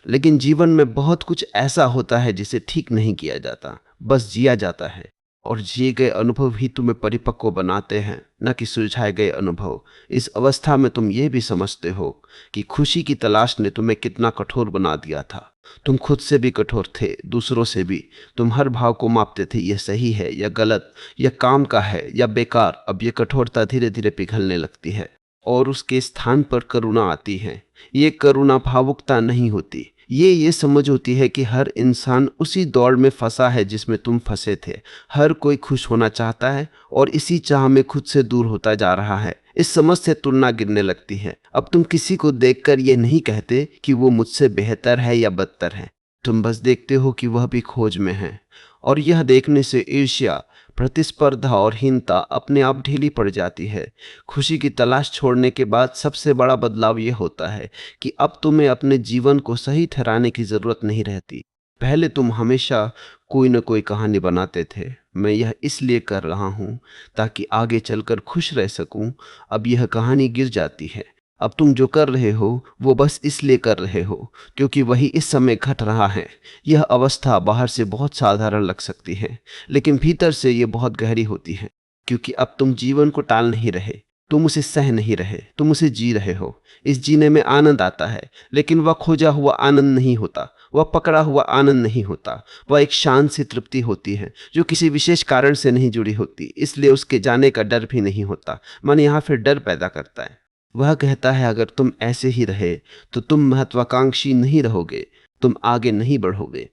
लेकिन जीवन में बहुत कुछ ऐसा होता है जिसे ठीक नहीं किया जाता, बस जिया जाता है। और जिए गए अनुभव ही तुम्हें परिपक्व बनाते हैं, न कि सुलझाए गए अनुभव। इस अवस्था में तुम ये भी समझते हो कि खुशी की तलाश ने तुम्हें कितना कठोर बना दिया था। तुम खुद से भी कठोर थे, दूसरों से भी। तुम हर भाव को मापते थे, यह सही है या गलत, यह काम का है या बेकार। अब यह कठोरता धीरे धीरे पिघलने लगती है और उसके स्थान पर करुणा आती है। ये करुणा भावुकता नहीं होती, ये समझ होती है कि हर इंसान उसी दौड़ में फंसा है जिसमें तुम फंसे थे। हर कोई खुश होना चाहता है और इसी चाह में खुद से दूर होता जा रहा है। इस समझ से तुलना गिरने लगती है। अब तुम किसी को देखकर ये नहीं कहते कि वो मुझसे बेहतर है या बदतर है। तुम बस देखते हो कि वह भी खोज में है, और यह देखने से ईर्ष्या, प्रतिस्पर्धा और हीनता अपने आप ढीली पड़ जाती है। खुशी की तलाश छोड़ने के बाद सबसे बड़ा बदलाव यह होता है कि अब तुम्हें अपने जीवन को सही ठहराने की जरूरत नहीं रहती। पहले तुम हमेशा कोई न कोई कहानी बनाते थे। मैं यह इसलिए कर रहा हूँ ताकि आगे चलकर खुश रह सकूं। अब यह कहानी गिर जाती है। अब तुम जो कर रहे हो वो बस इसलिए कर रहे हो क्योंकि वही इस समय घट रहा है। यह अवस्था बाहर से बहुत साधारण लग सकती है, लेकिन भीतर से ये बहुत गहरी होती है, क्योंकि अब तुम जीवन को टाल नहीं रहे, तुम उसे सह नहीं रहे, तुम उसे जी रहे हो। इस जीने में आनंद आता है, लेकिन वह खोजा हुआ आनंद नहीं होता, वह पकड़ा हुआ आनंद नहीं होता। वह एक शांत सी तृप्ति होती है जो किसी विशेष कारण से नहीं जुड़ी होती, इसलिए उसके जाने का डर भी नहीं होता। मन यहाँ फिर डर पैदा करता है। वह कहता है, अगर तुम ऐसे ही रहे तो तुम महत्वाकांक्षी नहीं रहोगे, तुम आगे नहीं बढ़ोगे।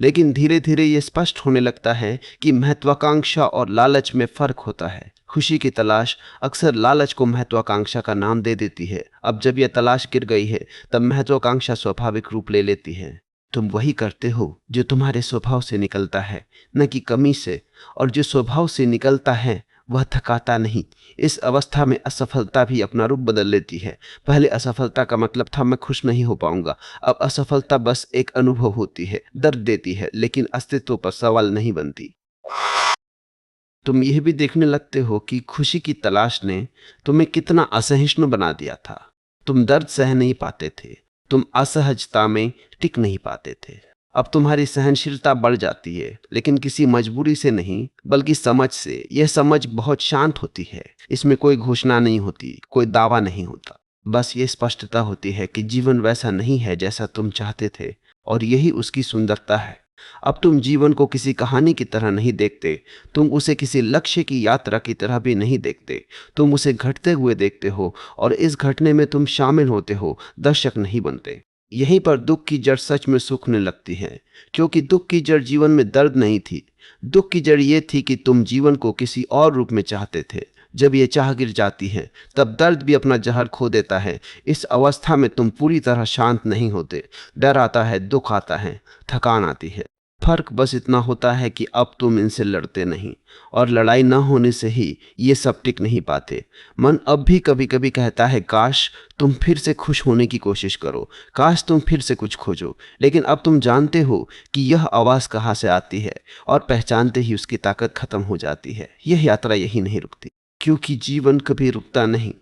लेकिन धीरे धीरे यह स्पष्ट होने लगता है कि महत्वाकांक्षा और लालच में फर्क होता है। खुशी की तलाश अक्सर लालच को महत्वाकांक्षा का नाम दे देती है। अब जब यह तलाश गिर गई है, तब महत्वाकांक्षा स्वाभाविक रूप ले लेती है। तुम वही करते हो जो तुम्हारे स्वभाव से निकलता है, न कि कमी से, और जो स्वभाव से निकलता है वह थकाता नहीं। इस अवस्था में असफलता भी अपना रूप बदल लेती है। पहले असफलता का मतलब था मैं खुश नहीं हो पाऊंगा। अब असफलता बस एक अनुभव होती है, दर्द देती है, लेकिन अस्तित्व पर सवाल नहीं बनती। तुम यह भी देखने लगते हो कि खुशी की तलाश ने तुम्हें कितना असहिष्णु बना दिया था। तुम दर्द सह नहीं पाते थे, तुम असहजता में टिक नहीं पाते थे। अब तुम्हारी सहनशीलता बढ़ जाती है, लेकिन किसी मजबूरी से नहीं, बल्कि समझ से। यह समझ बहुत शांत होती है। इसमें कोई घोषणा नहीं होती, कोई दावा नहीं होता। बस ये स्पष्टता होती है कि जीवन वैसा नहीं है जैसा तुम चाहते थे, और यही उसकी सुंदरता है। अब तुम जीवन को किसी कहानी की तरह नहीं देखते, तुम उसे किसी लक्ष्य की यात्रा की तरह भी नहीं देखते। तुम उसे घटते हुए देखते हो, और इस घटने में तुम शामिल होते हो, दर्शक नहीं बनते। यहीं पर दुख की जड़ सच में सूखने लगती है, क्योंकि दुख की जड़ जीवन में दर्द नहीं थी। दुख की जड़ ये थी कि तुम जीवन को किसी और रूप में चाहते थे। जब ये चाह गिर जाती है, तब दर्द भी अपना जहर खो देता है। इस अवस्था में तुम पूरी तरह शांत नहीं होते। डर आता है, दुख आता है, थकान आती है। फर्क बस इतना होता है कि अब तुम इनसे लड़ते नहीं, और लड़ाई न होने से ही ये सब टिक नहीं पाते। मन अब भी कभी कभी कहता है, काश तुम फिर से खुश होने की कोशिश करो, काश तुम फिर से कुछ खोजो। लेकिन अब तुम जानते हो कि यह आवाज़ कहाँ से आती है, और पहचानते ही उसकी ताकत खत्म हो जाती है। यह यात्रा यही नहीं रुकती, क्योंकि जीवन कभी रुकता नहीं।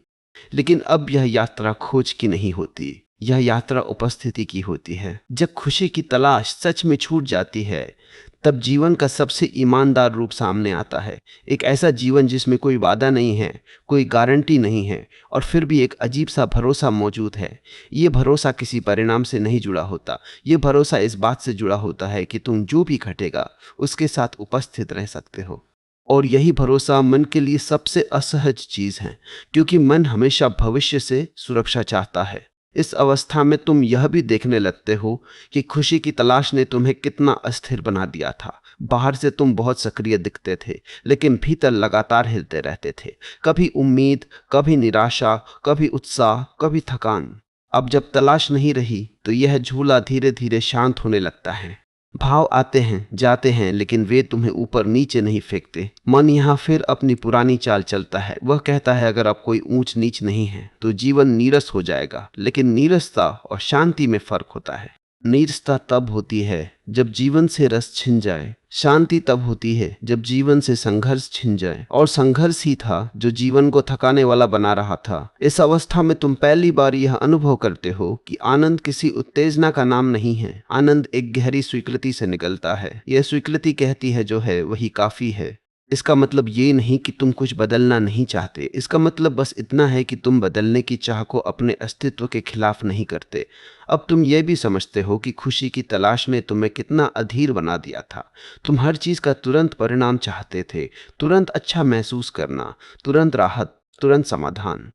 लेकिन अब यह यात्रा खोज की नहीं होती, यह यात्रा उपस्थिति की होती है। जब खुशी की तलाश सच में छूट जाती है, तब जीवन का सबसे ईमानदार रूप सामने आता है। एक ऐसा जीवन जिसमें कोई वादा नहीं है, कोई गारंटी नहीं है, और फिर भी एक अजीब सा भरोसा मौजूद है। ये भरोसा किसी परिणाम से नहीं जुड़ा होता। ये भरोसा इस बात से जुड़ा होता है कि तुम जो भी घटेगा उसके साथ उपस्थित रह सकते हो। और यही भरोसा मन के लिए सबसे असहज चीज है, क्योंकि मन हमेशा भविष्य से सुरक्षा चाहता है। इस अवस्था में तुम यह भी देखने लगते हो कि खुशी की तलाश ने तुम्हें कितना अस्थिर बना दिया था। बाहर से तुम बहुत सक्रिय दिखते थे, लेकिन भीतर लगातार हिलते रहते थे। कभी उम्मीद, कभी निराशा, कभी उत्साह, कभी थकान। अब जब तलाश नहीं रही तो यह झूला धीरे धीरे शांत होने लगता है। भाव आते हैं, जाते हैं, लेकिन वे तुम्हें ऊपर नीचे नहीं फेंकते। मन यहाँ फिर अपनी पुरानी चाल चलता है। वह कहता है अगर अब कोई ऊंच नीच नहीं है तो जीवन नीरस हो जाएगा। लेकिन नीरसता और शांति में फर्क होता है। नीरसता तब होती है जब जीवन से रस छिन जाए। शांति तब होती है जब जीवन से संघर्ष छिन जाए, और संघर्ष ही था जो जीवन को थकाने वाला बना रहा था। इस अवस्था में तुम पहली बार यह अनुभव करते हो कि आनंद किसी उत्तेजना का नाम नहीं है। आनंद एक गहरी स्वीकृति से निकलता है। यह स्वीकृति कहती है जो है वही काफी है। इसका मतलब ये नहीं कि तुम कुछ बदलना नहीं चाहते। इसका मतलब बस इतना है कि तुम बदलने की चाह को अपने अस्तित्व के खिलाफ नहीं करते। अब तुम ये भी समझते हो कि खुशी की तलाश ने तुम्हें कितना अधीर बना दिया था। तुम हर चीज का तुरंत परिणाम चाहते थे, तुरंत अच्छा महसूस करना, तुरंत राहत, तुरंत समाधान।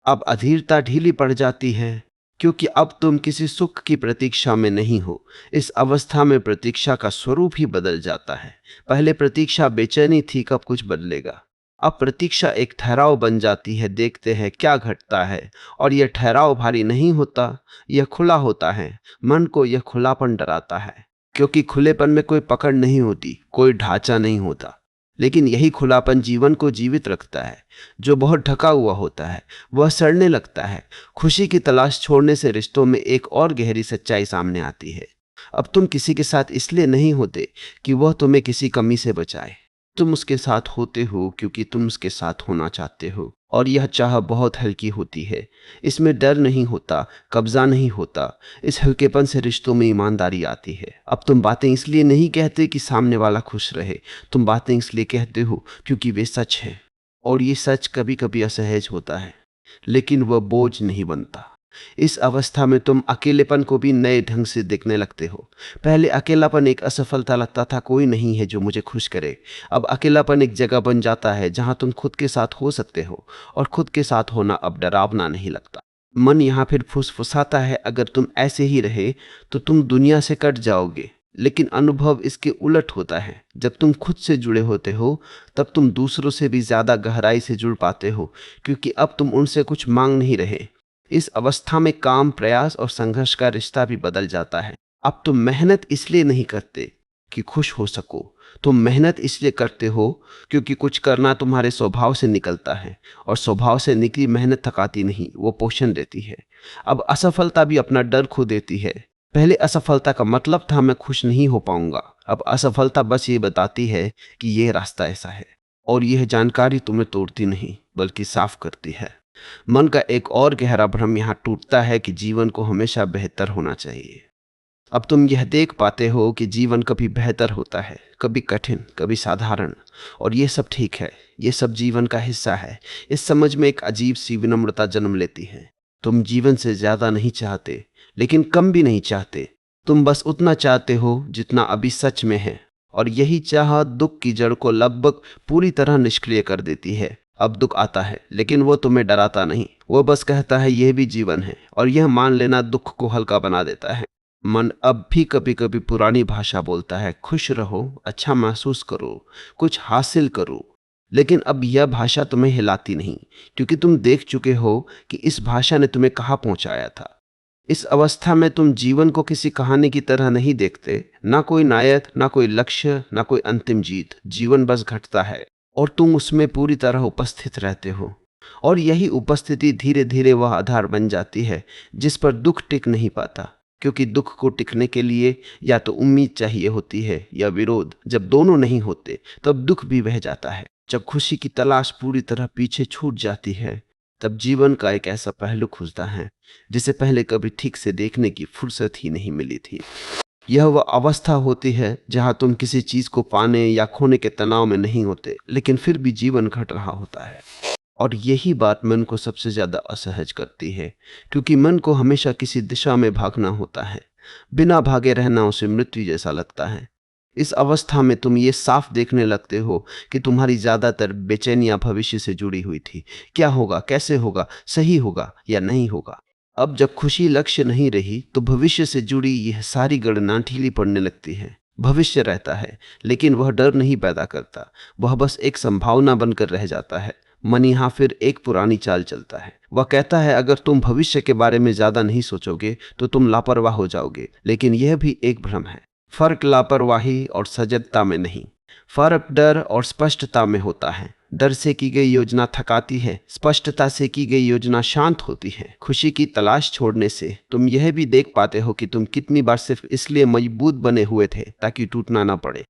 अब अधीरता ढीली पड़ जाती है, क्योंकि अब तुम किसी सुख की प्रतीक्षा में नहीं हो। इस अवस्था में प्रतीक्षा का स्वरूप ही बदल जाता है। पहले प्रतीक्षा बेचैनी थी कब कुछ बदलेगा। अब प्रतीक्षा एक ठहराव बन जाती है, देखते हैं क्या घटता है। और यह ठहराव भारी नहीं होता, यह खुला होता है। मन को यह खुलापन डराता है, क्योंकि खुलेपन में कोई पकड़ नहीं होती, कोई ढांचा नहीं होता। लेकिन यही खुलापन जीवन को जीवित रखता है। जो बहुत ढका हुआ होता है वह सड़ने लगता है। खुशी की तलाश छोड़ने से रिश्तों में एक और गहरी सच्चाई सामने आती है। अब तुम किसी के साथ इसलिए नहीं होते कि वह तुम्हें किसी कमी से बचाए। तुम उसके साथ होते हो क्योंकि तुम उसके साथ होना चाहते हो, और यह चाह बहुत हल्की होती है। इसमें डर नहीं होता, कब्जा नहीं होता। इस हल्केपन से रिश्तों में ईमानदारी आती है। अब तुम बातें इसलिए नहीं कहते कि सामने वाला खुश रहे। तुम बातें इसलिए कहते हो क्योंकि वे सच है। और ये सच कभी कभी असहज होता है, लेकिन वह बोझ नहीं बनता। इस अवस्था में तुम अकेलेपन को भी नए ढंग से देखने लगते हो। पहले अकेलापन एक असफलता लगता था, कोई नहीं है जो मुझे खुश करे। अब अकेलापन एक जगह बन जाता है जहां तुम खुद के साथ हो सकते हो, और खुद के साथ होना अब डरावना नहीं लगता। मन यहां फिर फुसफुसाता है अगर तुम ऐसे ही रहे तो तुम दुनिया से कट जाओगे। लेकिन अनुभव इसके उलट होता है। जब तुम खुद से जुड़े होते हो तब तुम दूसरों से भी ज्यादा गहराई से जुड़ पाते हो, क्योंकि अब तुम उनसे कुछ मांग नहीं रहे। इस अवस्था में काम, प्रयास और संघर्ष का रिश्ता भी बदल जाता है। अब तुम मेहनत इसलिए नहीं करते कि खुश हो सको। तुम मेहनत इसलिए करते हो क्योंकि कुछ करना तुम्हारे स्वभाव से निकलता है, और स्वभाव से निकली मेहनत थकाती नहीं, वो पोषण देती है। अब असफलता भी अपना डर खो देती है। पहले असफलता का मतलब था मैं खुश नहीं हो पाऊंगा। अब असफलता बस ये बताती है कि ये रास्ता ऐसा है, और यह जानकारी तुम्हें तोड़ती नहीं बल्कि साफ करती है। मन का एक और गहरा भ्रम यहाँ टूटता है कि जीवन को हमेशा बेहतर होना चाहिए। अब तुम यह देख पाते हो कि जीवन कभी बेहतर होता है, कभी कठिन, कभी साधारण, और ये सब ठीक है। ये सब जीवन का हिस्सा है। इस समझ में एक अजीब सी विनम्रता जन्म लेती है। तुम जीवन से ज्यादा नहीं चाहते, लेकिन कम भी नहीं चाहते। तुम बस उतना चाहते हो जितना अभी सच में है, और यही चाह दुख की जड़ को लगभग पूरी तरह निष्क्रिय कर देती है। अब दुख आता है, लेकिन वो तुम्हें डराता नहीं। वो बस कहता है यह भी जीवन है, और यह मान लेना दुख को हल्का बना देता है। मन अब भी कभी कभी पुरानी भाषा बोलता है, खुश रहो, अच्छा महसूस करो, कुछ हासिल करो। लेकिन अब यह भाषा तुम्हें हिलाती नहीं, क्योंकि तुम देख चुके हो कि इस भाषा ने तुम्हें कहाँ पहुंचाया था। इस अवस्था में तुम जीवन को किसी कहानी की तरह नहीं देखते। ना कोई नायक, ना कोई लक्ष्य, ना कोई अंतिम जीत। जीवन बस घटता है और तुम उसमें पूरी तरह उपस्थित रहते हो। और यही उपस्थिति धीरे धीरे वह आधार बन जाती है जिस पर दुख टिक नहीं पाता, क्योंकि दुख को टिकने के लिए या तो उम्मीद चाहिए होती है या विरोध। जब दोनों नहीं होते तब दुख भी बह जाता है। जब खुशी की तलाश पूरी तरह पीछे छूट जाती है तब जीवन का एक ऐसा पहलू खुलता है जिसे पहले कभी ठीक से देखने की फुर्सत ही नहीं मिली थी। यह वह अवस्था होती है जहां तुम किसी चीज को पाने या खोने के तनाव में नहीं होते, लेकिन फिर भी जीवन घट रहा होता है। और यही बात मन को सबसे ज्यादा असहज करती है, क्योंकि मन को हमेशा किसी दिशा में भागना होता है। बिना भागे रहना उसे मृत्यु जैसा लगता है। इस अवस्था में तुम ये साफ देखने लगते हो कि तुम्हारी ज्यादातर बेचैनियां भविष्य से जुड़ी हुई थी। क्या होगा, कैसे होगा, सही होगा या नहीं होगा। अब जब खुशी लक्ष्य नहीं रही तो भविष्य से जुड़ी यह सारी गणना ढीली पड़ने लगती है। भविष्य रहता है लेकिन वह डर नहीं पैदा करता, वह बस एक संभावना बनकर रह जाता है। मन यहाँ फिर एक पुरानी चाल चलता है। वह कहता है अगर तुम भविष्य के बारे में ज्यादा नहीं सोचोगे तो तुम लापरवाह हो जाओगे, लेकिन यह भी एक भ्रम है। फर्क लापरवाही और सजगता में नहीं, फर्क डर और स्पष्टता में होता है। डर से की गई योजना थकाती है, स्पष्टता से की गई योजना शांत होती है। खुशी की तलाश छोड़ने से तुम यह भी देख पाते हो कि तुम कितनी बार सिर्फ इसलिए मजबूत बने हुए थे ताकि टूटना ना पड़े।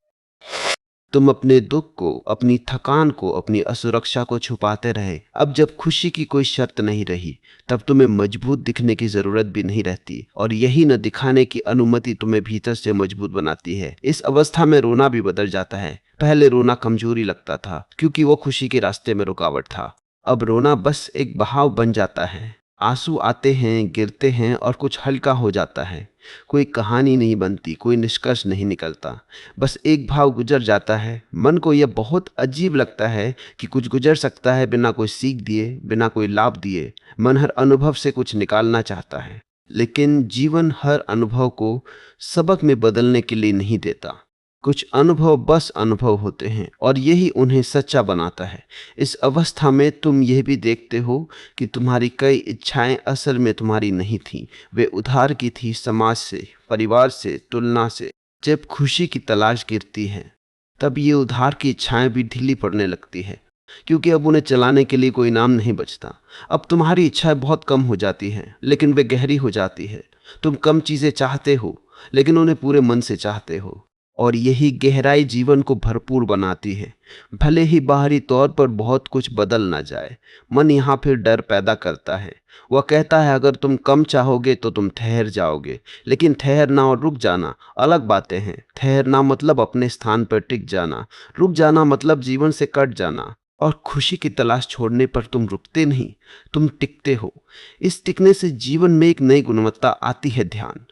तुम अपने दुख को, अपनी थकान को, अपनी असुरक्षा को छुपाते रहे। अब जब खुशी की कोई शर्त नहीं रही तब तुम्हें मजबूत दिखने की जरूरत भी नहीं रहती, और यही न दिखाने की अनुमति तुम्हें भीतर से मजबूत बनाती है। इस अवस्था में रोना भी बदल जाता है। पहले रोना कमजोरी लगता था क्योंकि वो खुशी के रास्ते में रुकावट था। अब रोना बस एक बहाव बन जाता है। आंसू आते हैं, गिरते हैं और कुछ हल्का हो जाता है। कोई कहानी नहीं बनती, कोई निष्कर्ष नहीं निकलता, बस एक भाव गुजर जाता है। मन को यह बहुत अजीब लगता है कि कुछ गुजर सकता है बिना कोई सीख दिए, बिना कोई लाभ दिए। मन हर अनुभव से कुछ निकालना चाहता है, लेकिन जीवन हर अनुभव को सबक में बदलने के लिए नहीं देता। कुछ अनुभव बस अनुभव होते हैं और यही उन्हें सच्चा बनाता है। इस अवस्था में तुम यह भी देखते हो कि तुम्हारी कई इच्छाएं असल में तुम्हारी नहीं थीं। वे उधार की थी, समाज से, परिवार से, तुलना से। जब खुशी की तलाश गिरती है तब ये उधार की इच्छाएं भी ढीली पड़ने लगती है, क्योंकि अब उन्हें चलाने के लिए कोई नाम नहीं बचता। अब तुम्हारी इच्छाएं बहुत कम हो जाती हैं, लेकिन वे गहरी हो जाती है। तुम कम चीजें चाहते हो लेकिन उन्हें पूरे मन से चाहते हो, और यही गहराई जीवन को भरपूर बनाती है। भले ही बाहरी तौर पर बहुत कुछ बदल ना जाए, मन यहाँ फिर डर पैदा करता है। वह कहता है अगर तुम कम चाहोगे तो तुम ठहर जाओगे, लेकिन ठहरना और रुक जाना अलग बातें हैं। ठहरना मतलब अपने स्थान पर टिक जाना, रुक जाना मतलब जीवन से कट जाना। और खुशी की तलाश छोड़ने पर तुम रुकते नहीं, तुम टिकते हो। इस टिकने से जीवन में एक नई गुणवत्ता आती है, ध्यान।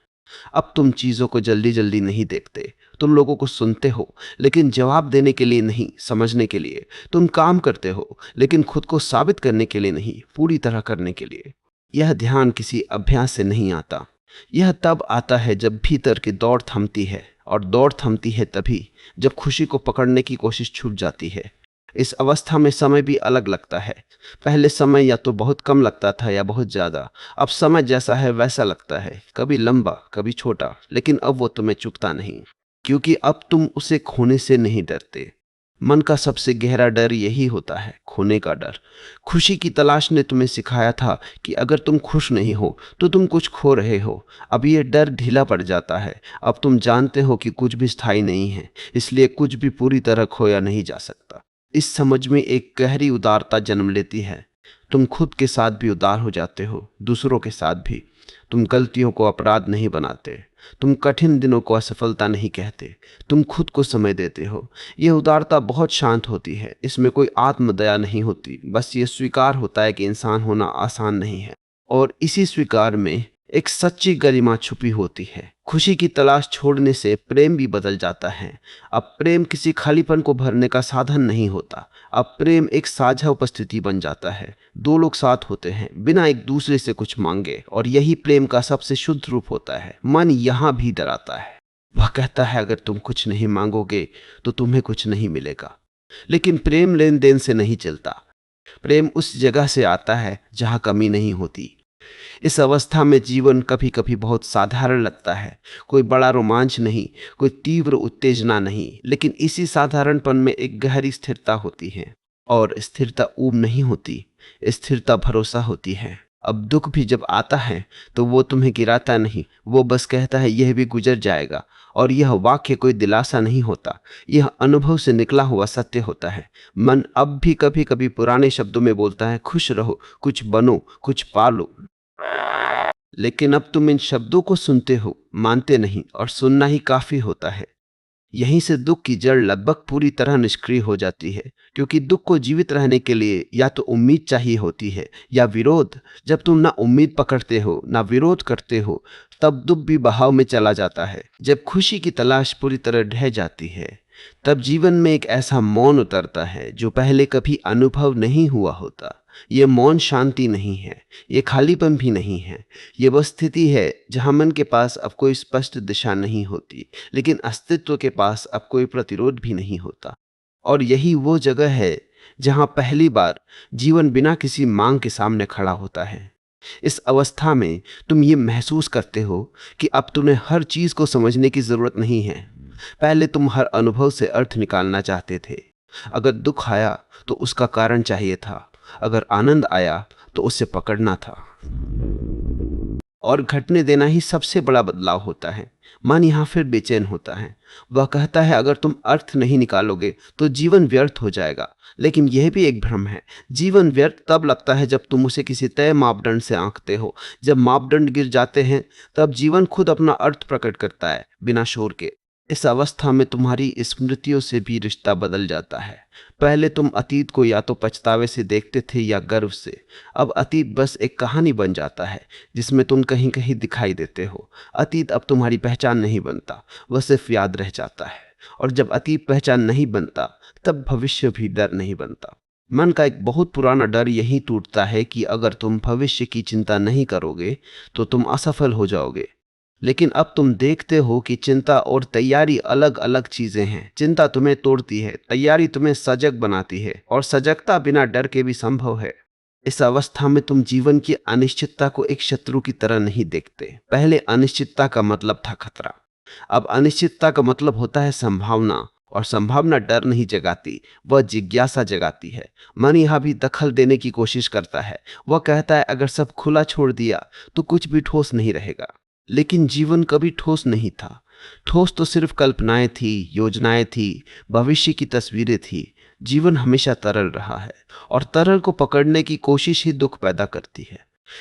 अब तुम चीजों को जल्दी जल्दी नहीं देखते। तुम लोगों को सुनते हो लेकिन जवाब देने के लिए नहीं, समझने के लिए। तुम काम करते हो लेकिन खुद को साबित करने के लिए नहीं, पूरी तरह करने के लिए। यह ध्यान किसी अभ्यास से नहीं आता। यह तब आता है जब भीतर की दौड़ थमती है, और दौड़ थमती है तभी जब खुशी को पकड़ने की कोशिश छूट जाती है। इस अवस्था में समय भी अलग लगता है। पहले समय या तो बहुत कम लगता था या बहुत ज्यादा। अब समय जैसा है वैसा लगता है, कभी लंबा कभी छोटा, लेकिन अब वो तुम्हें चुभता नहीं, क्योंकि अब तुम उसे खोने से नहीं डरते। मन का सबसे गहरा डर यही होता है, खोने का डर। खुशी की तलाश ने तुम्हें सिखाया था कि अगर तुम खुश नहीं हो तो तुम कुछ खो रहे हो। अब यह डर ढीला पड़ जाता है। अब तुम जानते हो कि कुछ भी स्थायी नहीं है, इसलिए कुछ भी पूरी तरह खोया नहीं जा सकता। इस समझ में एक गहरी उदारता जन्म लेती है। तुम खुद के साथ भी उदार हो जाते हो, दूसरों के साथ भी। तुम गलतियों को अपराध नहीं बनाते, तुम कठिन दिनों को असफलता नहीं कहते, तुम खुद को समय देते हो। यह उदारता बहुत शांत होती है, इसमें कोई आत्मदया नहीं होती, बस ये स्वीकार होता है कि इंसान होना आसान नहीं है, और इसी स्वीकार में एक सच्ची गरिमा छुपी होती है। खुशी की तलाश छोड़ने से प्रेम भी बदल जाता है। अब प्रेम किसी खालीपन को भरने का साधन नहीं होता। अब प्रेम एक साझा उपस्थिति बन जाता है। दो लोग साथ होते हैं बिना एक दूसरे से कुछ मांगे, और यही प्रेम का सबसे शुद्ध रूप होता है। मन यहाँ भी डराता है। वह कहता है अगर तुम कुछ नहीं मांगोगे तो तुम्हें कुछ नहीं मिलेगा। लेकिन प्रेम लेन देन से नहीं चलता। प्रेम उस जगह से आता है जहाँ कमी नहीं होती। इस अवस्था में जीवन कभी कभी बहुत साधारण लगता है। कोई बड़ा रोमांच नहीं, कोई तीव्र उत्तेजना नहीं, लेकिन इसी साधारणपन में एक गहरी स्थिरता होती है। और स्थिरता ऊब नहीं होती, स्थिरता भरोसा होती है। अब दुख भी जब आता है तो वो तुम्हें गिराता नहीं, वो बस कहता है यह भी गुजर जाएगा। और यह वाक्य कोई दिलासा नहीं होता, यह अनुभव से निकला हुआ सत्य होता है। मन अब भी कभी कभी पुराने शब्दों में बोलता है, खुश रहो, कुछ बनो, कुछ पालो। लेकिन अब तुम इन शब्दों को सुनते हो, मानते नहीं, और सुनना ही काफी होता है। यहीं से दुख की जड़ लगभग पूरी तरह निष्क्रिय हो जाती है, क्योंकि दुख को जीवित रहने के लिए या तो उम्मीद चाहिए होती है या विरोध। जब तुम ना उम्मीद पकड़ते हो ना विरोध करते हो, तब दुख भी बहाव में चला जाता है। जब खुशी की तलाश पूरी तरह ढह जाती है, तब जीवन में एक ऐसा मौन उतरता है जो पहले कभी अनुभव नहीं हुआ होता। ये मौन शांति नहीं है, ये खालीपन भी नहीं है, ये वह स्थिति है जहां मन के पास अब कोई स्पष्ट दिशा नहीं होती, लेकिन अस्तित्व के पास अब कोई प्रतिरोध भी नहीं होता। और यही वो जगह है जहां पहली बार जीवन बिना किसी मांग के सामने खड़ा होता है। इस अवस्था में तुम ये महसूस करते हो कि अब तुम्हें हर चीज को समझने की जरूरत नहीं है। पहले तुम हर अनुभव से अर्थ निकालना चाहते थे। अगर दुख आया तो उसका कारण चाहिए था, अगर आनंद आया तो उसे पकड़ना था। और घटने देना ही सबसे बड़ा बदलाव होता है। मन यहां फिर बेचैन होता है। वह कहता है अगर तुम अर्थ नहीं निकालोगे तो जीवन व्यर्थ हो जाएगा। लेकिन यह भी एक भ्रम है। जीवन व्यर्थ तब लगता है जब तुम उसे किसी तय मापदंड से आंकते हो। जब मापदंड गिर जाते हैं तब जीवन खुद अपना अर्थ प्रकट करता है, बिना शोर के। इस अवस्था में तुम्हारी स्मृतियों से भी रिश्ता बदल जाता है। पहले तुम अतीत को या तो पछतावे से देखते थे या गर्व से। अब अतीत बस एक कहानी बन जाता है जिसमें तुम कहीं कहीं दिखाई देते हो। अतीत अब तुम्हारी पहचान नहीं बनता, वह सिर्फ याद रह जाता है। और जब अतीत पहचान नहीं बनता, तब भविष्य भी डर नहीं बनता। मन का एक बहुत पुराना डर यही टूटता है कि अगर तुम भविष्य की चिंता नहीं करोगे तो तुम असफल हो जाओगे। लेकिन अब तुम देखते हो कि चिंता और तैयारी अलग अलग चीजें हैं। चिंता तुम्हें तोड़ती है, तैयारी तुम्हें सजग बनाती है, और सजगता बिना डर के भी संभव है। इस अवस्था में तुम जीवन की अनिश्चितता को एक शत्रु की तरह नहीं देखते। पहले अनिश्चितता का मतलब था खतरा, अब अनिश्चितता का मतलब होता है संभावना। और संभावना डर नहीं जगाती, वह जिज्ञासा जगाती है। मन यहां भी दखल देने की कोशिश करता है। वह कहता है अगर सब खुला छोड़ दिया तो कुछ भी ठोस नहीं रहेगा। लेकिन जीवन कभी ठोस नहीं था। ठोस तो सिर्फ कल्पनाएं थी, योजनाएं थी, भविष्य की तस्वीरें थी। जीवन हमेशा तरल रहा है, और तरल को पकड़ने की कोशिश ही दुख पैदा करती है।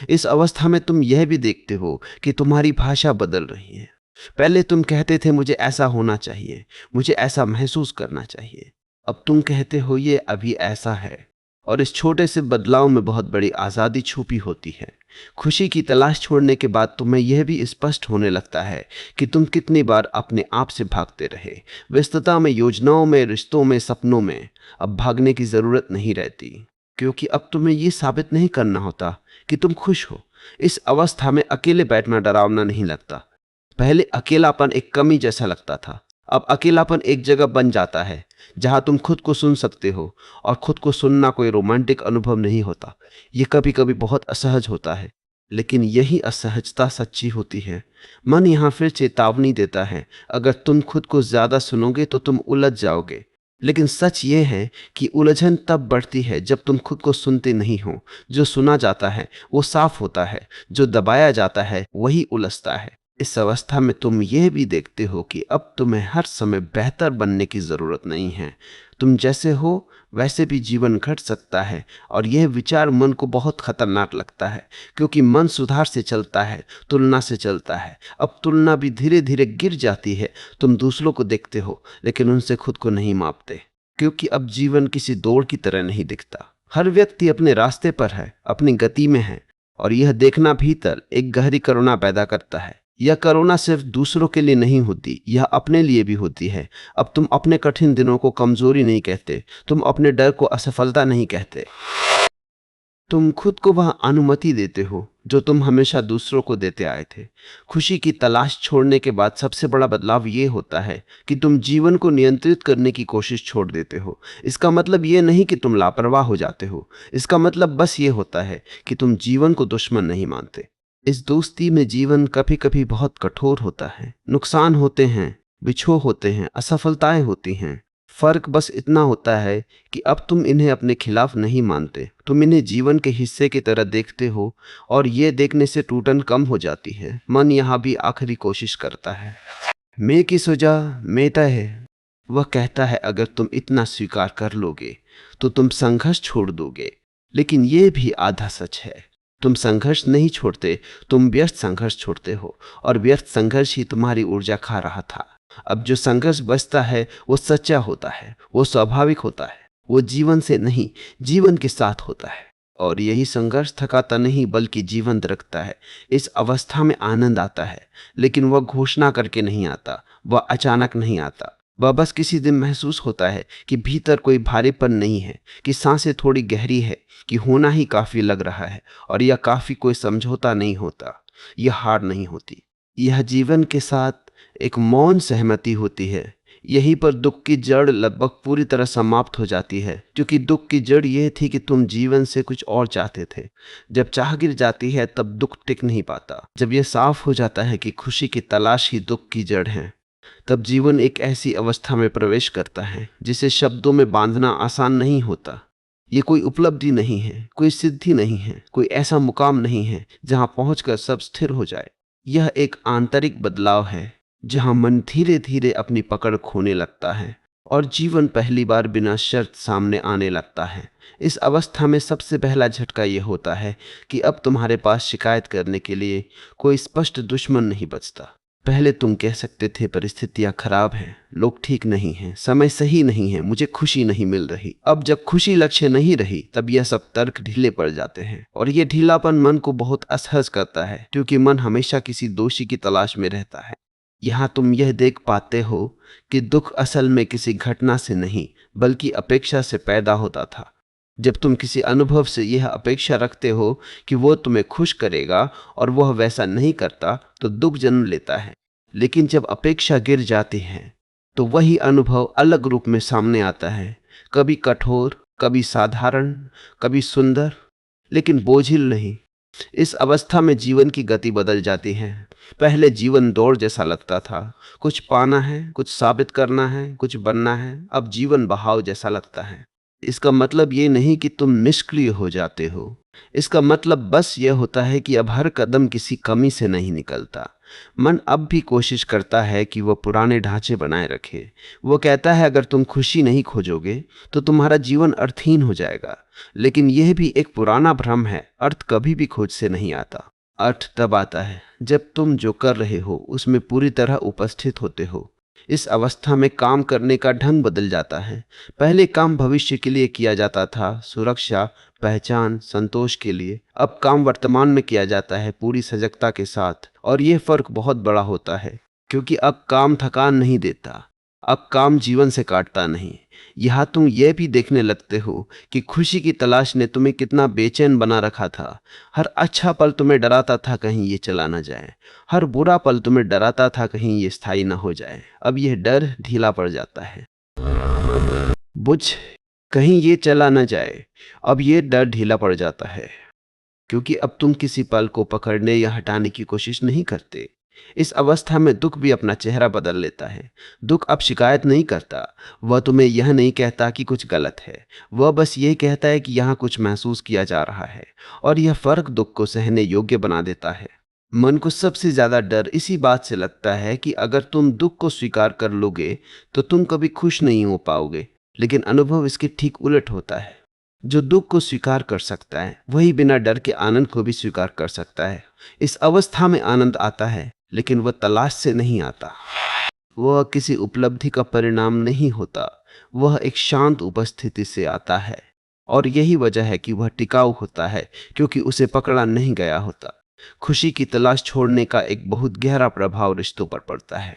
इस अवस्था में तुम यह भी देखते हो कि तुम्हारी भाषा बदल रही है। पहले तुम कहते थे मुझे ऐसा होना चाहिए, मुझे ऐसा महसूस करना चाहिए। अब तुम कहते हो ये अभी ऐसा है। और इस छोटे से बदलाव में बहुत बड़ी आज़ादी छुपी होती है। खुशी की तलाश छोड़ने के बाद तुम्हें यह भी स्पष्ट होने लगता है कि तुम कितनी बार अपने आप से भागते रहे। व्यस्तता में, योजनाओं में, रिश्तों में, सपनों में। अब भागने की जरूरत नहीं रहती, क्योंकि अब तुम्हें यह साबित नहीं करना होता कि तुम खुश हो। इस अवस्था में अकेले बैठना डरावना नहीं लगता। पहले अकेलापन एक कमी जैसा लगता था, अब अकेलापन एक जगह बन जाता है जहां तुम खुद को सुन सकते हो। और खुद को सुनना कोई रोमांटिक अनुभव नहीं होता, ये कभी कभी बहुत असहज होता है, लेकिन यही असहजता सच्ची होती है। मन यहां फिर चेतावनी देता है, अगर तुम खुद को ज्यादा सुनोगे तो तुम उलझ जाओगे। लेकिन सच ये है कि उलझन तब बढ़ती है जब तुम खुद को सुनते नहीं हो। जो सुना जाता है वो साफ होता है, जो दबाया जाता है वही उलझता है। इस अवस्था में तुम यह भी देखते हो कि अब तुम्हें हर समय बेहतर बनने की जरूरत नहीं है। तुम जैसे हो वैसे भी जीवन घट सकता है। और यह विचार मन को बहुत खतरनाक लगता है, क्योंकि मन सुधार से चलता है, तुलना से चलता है। अब तुलना भी धीरे धीरे गिर जाती है। तुम दूसरों को देखते हो लेकिन उनसे खुद को नहीं मापते, क्योंकि अब जीवन किसी दौड़ की तरह नहीं दिखता। हर व्यक्ति अपने रास्ते पर है, अपनी गति में है, और यह देखना भीतर एक गहरी करुणा पैदा करता है। यह करुणा सिर्फ दूसरों के लिए नहीं होती, यह अपने लिए भी होती है। अब तुम अपने कठिन दिनों को कमजोरी नहीं कहते, तुम अपने डर को असफलता नहीं कहते। तुम खुद को वह अनुमति देते हो जो तुम हमेशा दूसरों को देते आए थे। खुशी की तलाश छोड़ने के बाद सबसे बड़ा बदलाव ये होता है कि तुम जीवन को नियंत्रित करने की कोशिश छोड़ देते हो। इसका मतलब ये नहीं कि तुम लापरवाह हो जाते हो, इसका मतलब बस ये होता है कि तुम जीवन को दुश्मन नहीं मानते। इस दोस्ती में जीवन कभी कभी बहुत कठोर होता है। नुकसान होते हैं, बिछोह होते हैं, असफलताएं होती हैं, फर्क बस इतना होता है कि अब तुम इन्हें अपने खिलाफ नहीं मानते, तुम इन्हें जीवन के हिस्से की तरह देखते हो, और ये देखने से टूटन कम हो जाती है। मन यहाँ भी आखिरी कोशिश करता है। मैं की सुजा मेटा है। वह कहता है अगर तुम इतना स्वीकार कर लोगे तो तुम संघर्ष छोड़ दोगे। लेकिन यह भी आधा सच है। तुम संघर्ष नहीं छोड़ते, तुम व्यर्थ संघर्ष छोड़ते हो, और व्यर्थ संघर्ष ही तुम्हारी ऊर्जा खा रहा था। अब जो संघर्ष बचता है वो सच्चा होता है, वो स्वाभाविक होता है, वो जीवन से नहीं जीवन के साथ होता है। और यही संघर्ष थकाता नहीं बल्कि जीवंत रखता है। इस अवस्था में आनंद आता है, लेकिन वह घोषणा करके नहीं आता, वह अचानक नहीं आता। वह बस किसी दिन महसूस होता है कि भीतर कोई भारीपन नहीं है, कि सांसें थोड़ी गहरी है, कि होना ही काफी लग रहा है, और यह काफी कोई समझौता नहीं होता, यह हार नहीं होती, यह जीवन के साथ एक मौन सहमति होती है। यहीं पर दुख की जड़ लगभग पूरी तरह समाप्त हो जाती है, क्योंकि दुख की जड़ यह थी कि तुम जीवन से कुछ और चाहते थे। जब चाह गिर जाती है तब दुख टिक नहीं पाता। जब यह साफ हो जाता है कि खुशी की तलाश ही दुख की जड़ है, तब जीवन एक ऐसी अवस्था में प्रवेश करता है जिसे शब्दों में बांधना आसान नहीं होता। ये कोई उपलब्धि नहीं है, कोई सिद्धि नहीं है, कोई ऐसा मुकाम नहीं है जहां पहुंचकर सब स्थिर हो जाए। यह एक आंतरिक बदलाव है जहां मन धीरे धीरे अपनी पकड़ खोने लगता है और जीवन पहली बार बिना शर्त सामने आने लगता है। इस अवस्था में सबसे पहला झटका यह होता है कि अब तुम्हारे पास शिकायत करने के लिए कोई स्पष्ट दुश्मन नहीं बचता। पहले तुम कह सकते थे परिस्थितियां खराब हैं, लोग ठीक नहीं हैं, समय सही नहीं है, मुझे खुशी नहीं मिल रही। अब जब खुशी लक्ष्य नहीं रही तब यह सब तर्क ढीले पड़ जाते हैं, और यह ढीलापन मन को बहुत असहज करता है, क्योंकि मन हमेशा किसी दोषी की तलाश में रहता है। यहाँ तुम यह देख पाते हो कि दुख असल में किसी घटना से नहीं बल्कि अपेक्षा से पैदा होता था। जब तुम किसी अनुभव से यह अपेक्षा रखते हो कि वो तुम्हें खुश करेगा और वह वैसा नहीं करता तो दुख जन्म लेता है। लेकिन जब अपेक्षा गिर जाती है तो वही अनुभव अलग रूप में सामने आता है, कभी कठोर, कभी साधारण, कभी सुंदर, लेकिन बोझिल नहीं। इस अवस्था में जीवन की गति बदल जाती है। पहले जीवन दौड़ जैसा लगता था, कुछ पाना है, कुछ साबित करना है, कुछ बनना है। अब जीवन बहाव जैसा लगता है। इसका मतलब ये नहीं कि तुम निष्क्रिय हो जाते हो, इसका मतलब बस यह होता है कि अब हर कदम किसी कमी से नहीं निकलता। मन अब भी कोशिश करता है कि वह पुराने ढांचे बनाए रखे। वो कहता है अगर तुम खुशी नहीं खोजोगे तो तुम्हारा जीवन अर्थहीन हो जाएगा। लेकिन यह भी एक पुराना भ्रम है, अर्थ कभी भी खोज से नहीं आता। अर्थ तब आता है जब तुम जो कर रहे हो उसमें पूरी तरह उपस्थित होते हो। इस अवस्था में काम करने का ढंग बदल जाता है। पहले काम भविष्य के लिए किया जाता था, सुरक्षा, पहचान, संतोष के लिए। अब काम वर्तमान में किया जाता है पूरी सजगता के साथ। और यह फर्क बहुत बड़ा होता है, क्योंकि अब काम थकान नहीं देता, अब काम जीवन से काटता नहीं। यहाँ तुम यह भी देखने लगते हो कि खुशी की तलाश ने तुम्हें कितना बेचैन बना रखा था। हर अच्छा पल तुम्हें डराता था कहीं ये चला ना जाए, हर बुरा पल तुम्हें डराता था कहीं ये स्थायी ना हो जाए। अब यह डर ढीला पड़ जाता है। बुझ, कहीं ये चला ना जाए। अब यह डर ढीला पड़ जाता है, क्योंकि अब तुम किसी पल को पकड़ने या हटाने की कोशिश नहीं करते। इस अवस्था में दुख भी अपना चेहरा बदल लेता है। दुख अब शिकायत नहीं करता, वह तुम्हें यह नहीं कहता कि कुछ गलत है, वह बस यह कहता है कि यहाँ कुछ महसूस किया जा रहा है। और यह फर्क दुख को सहने योग्य बना देता है। मन को सबसे ज्यादा डर इसी बात से लगता है कि अगर तुम दुख को स्वीकार कर लोगे तो तुम कभी खुश नहीं हो पाओगे। लेकिन अनुभव इसके ठीक उलट होता है। जो दुख को स्वीकार कर सकता है वही बिना डर के आनंद को भी स्वीकार कर सकता है। इस अवस्था में आनंद आता है, लेकिन वह तलाश से नहीं आता, वह किसी उपलब्धि का परिणाम नहीं होता, वह एक शांत उपस्थिति से आता है। और यही वजह है कि वह टिकाऊ होता है, क्योंकि उसे पकड़ा नहीं गया होता। खुशी की तलाश छोड़ने का एक बहुत गहरा प्रभाव रिश्तों पर पड़ता है।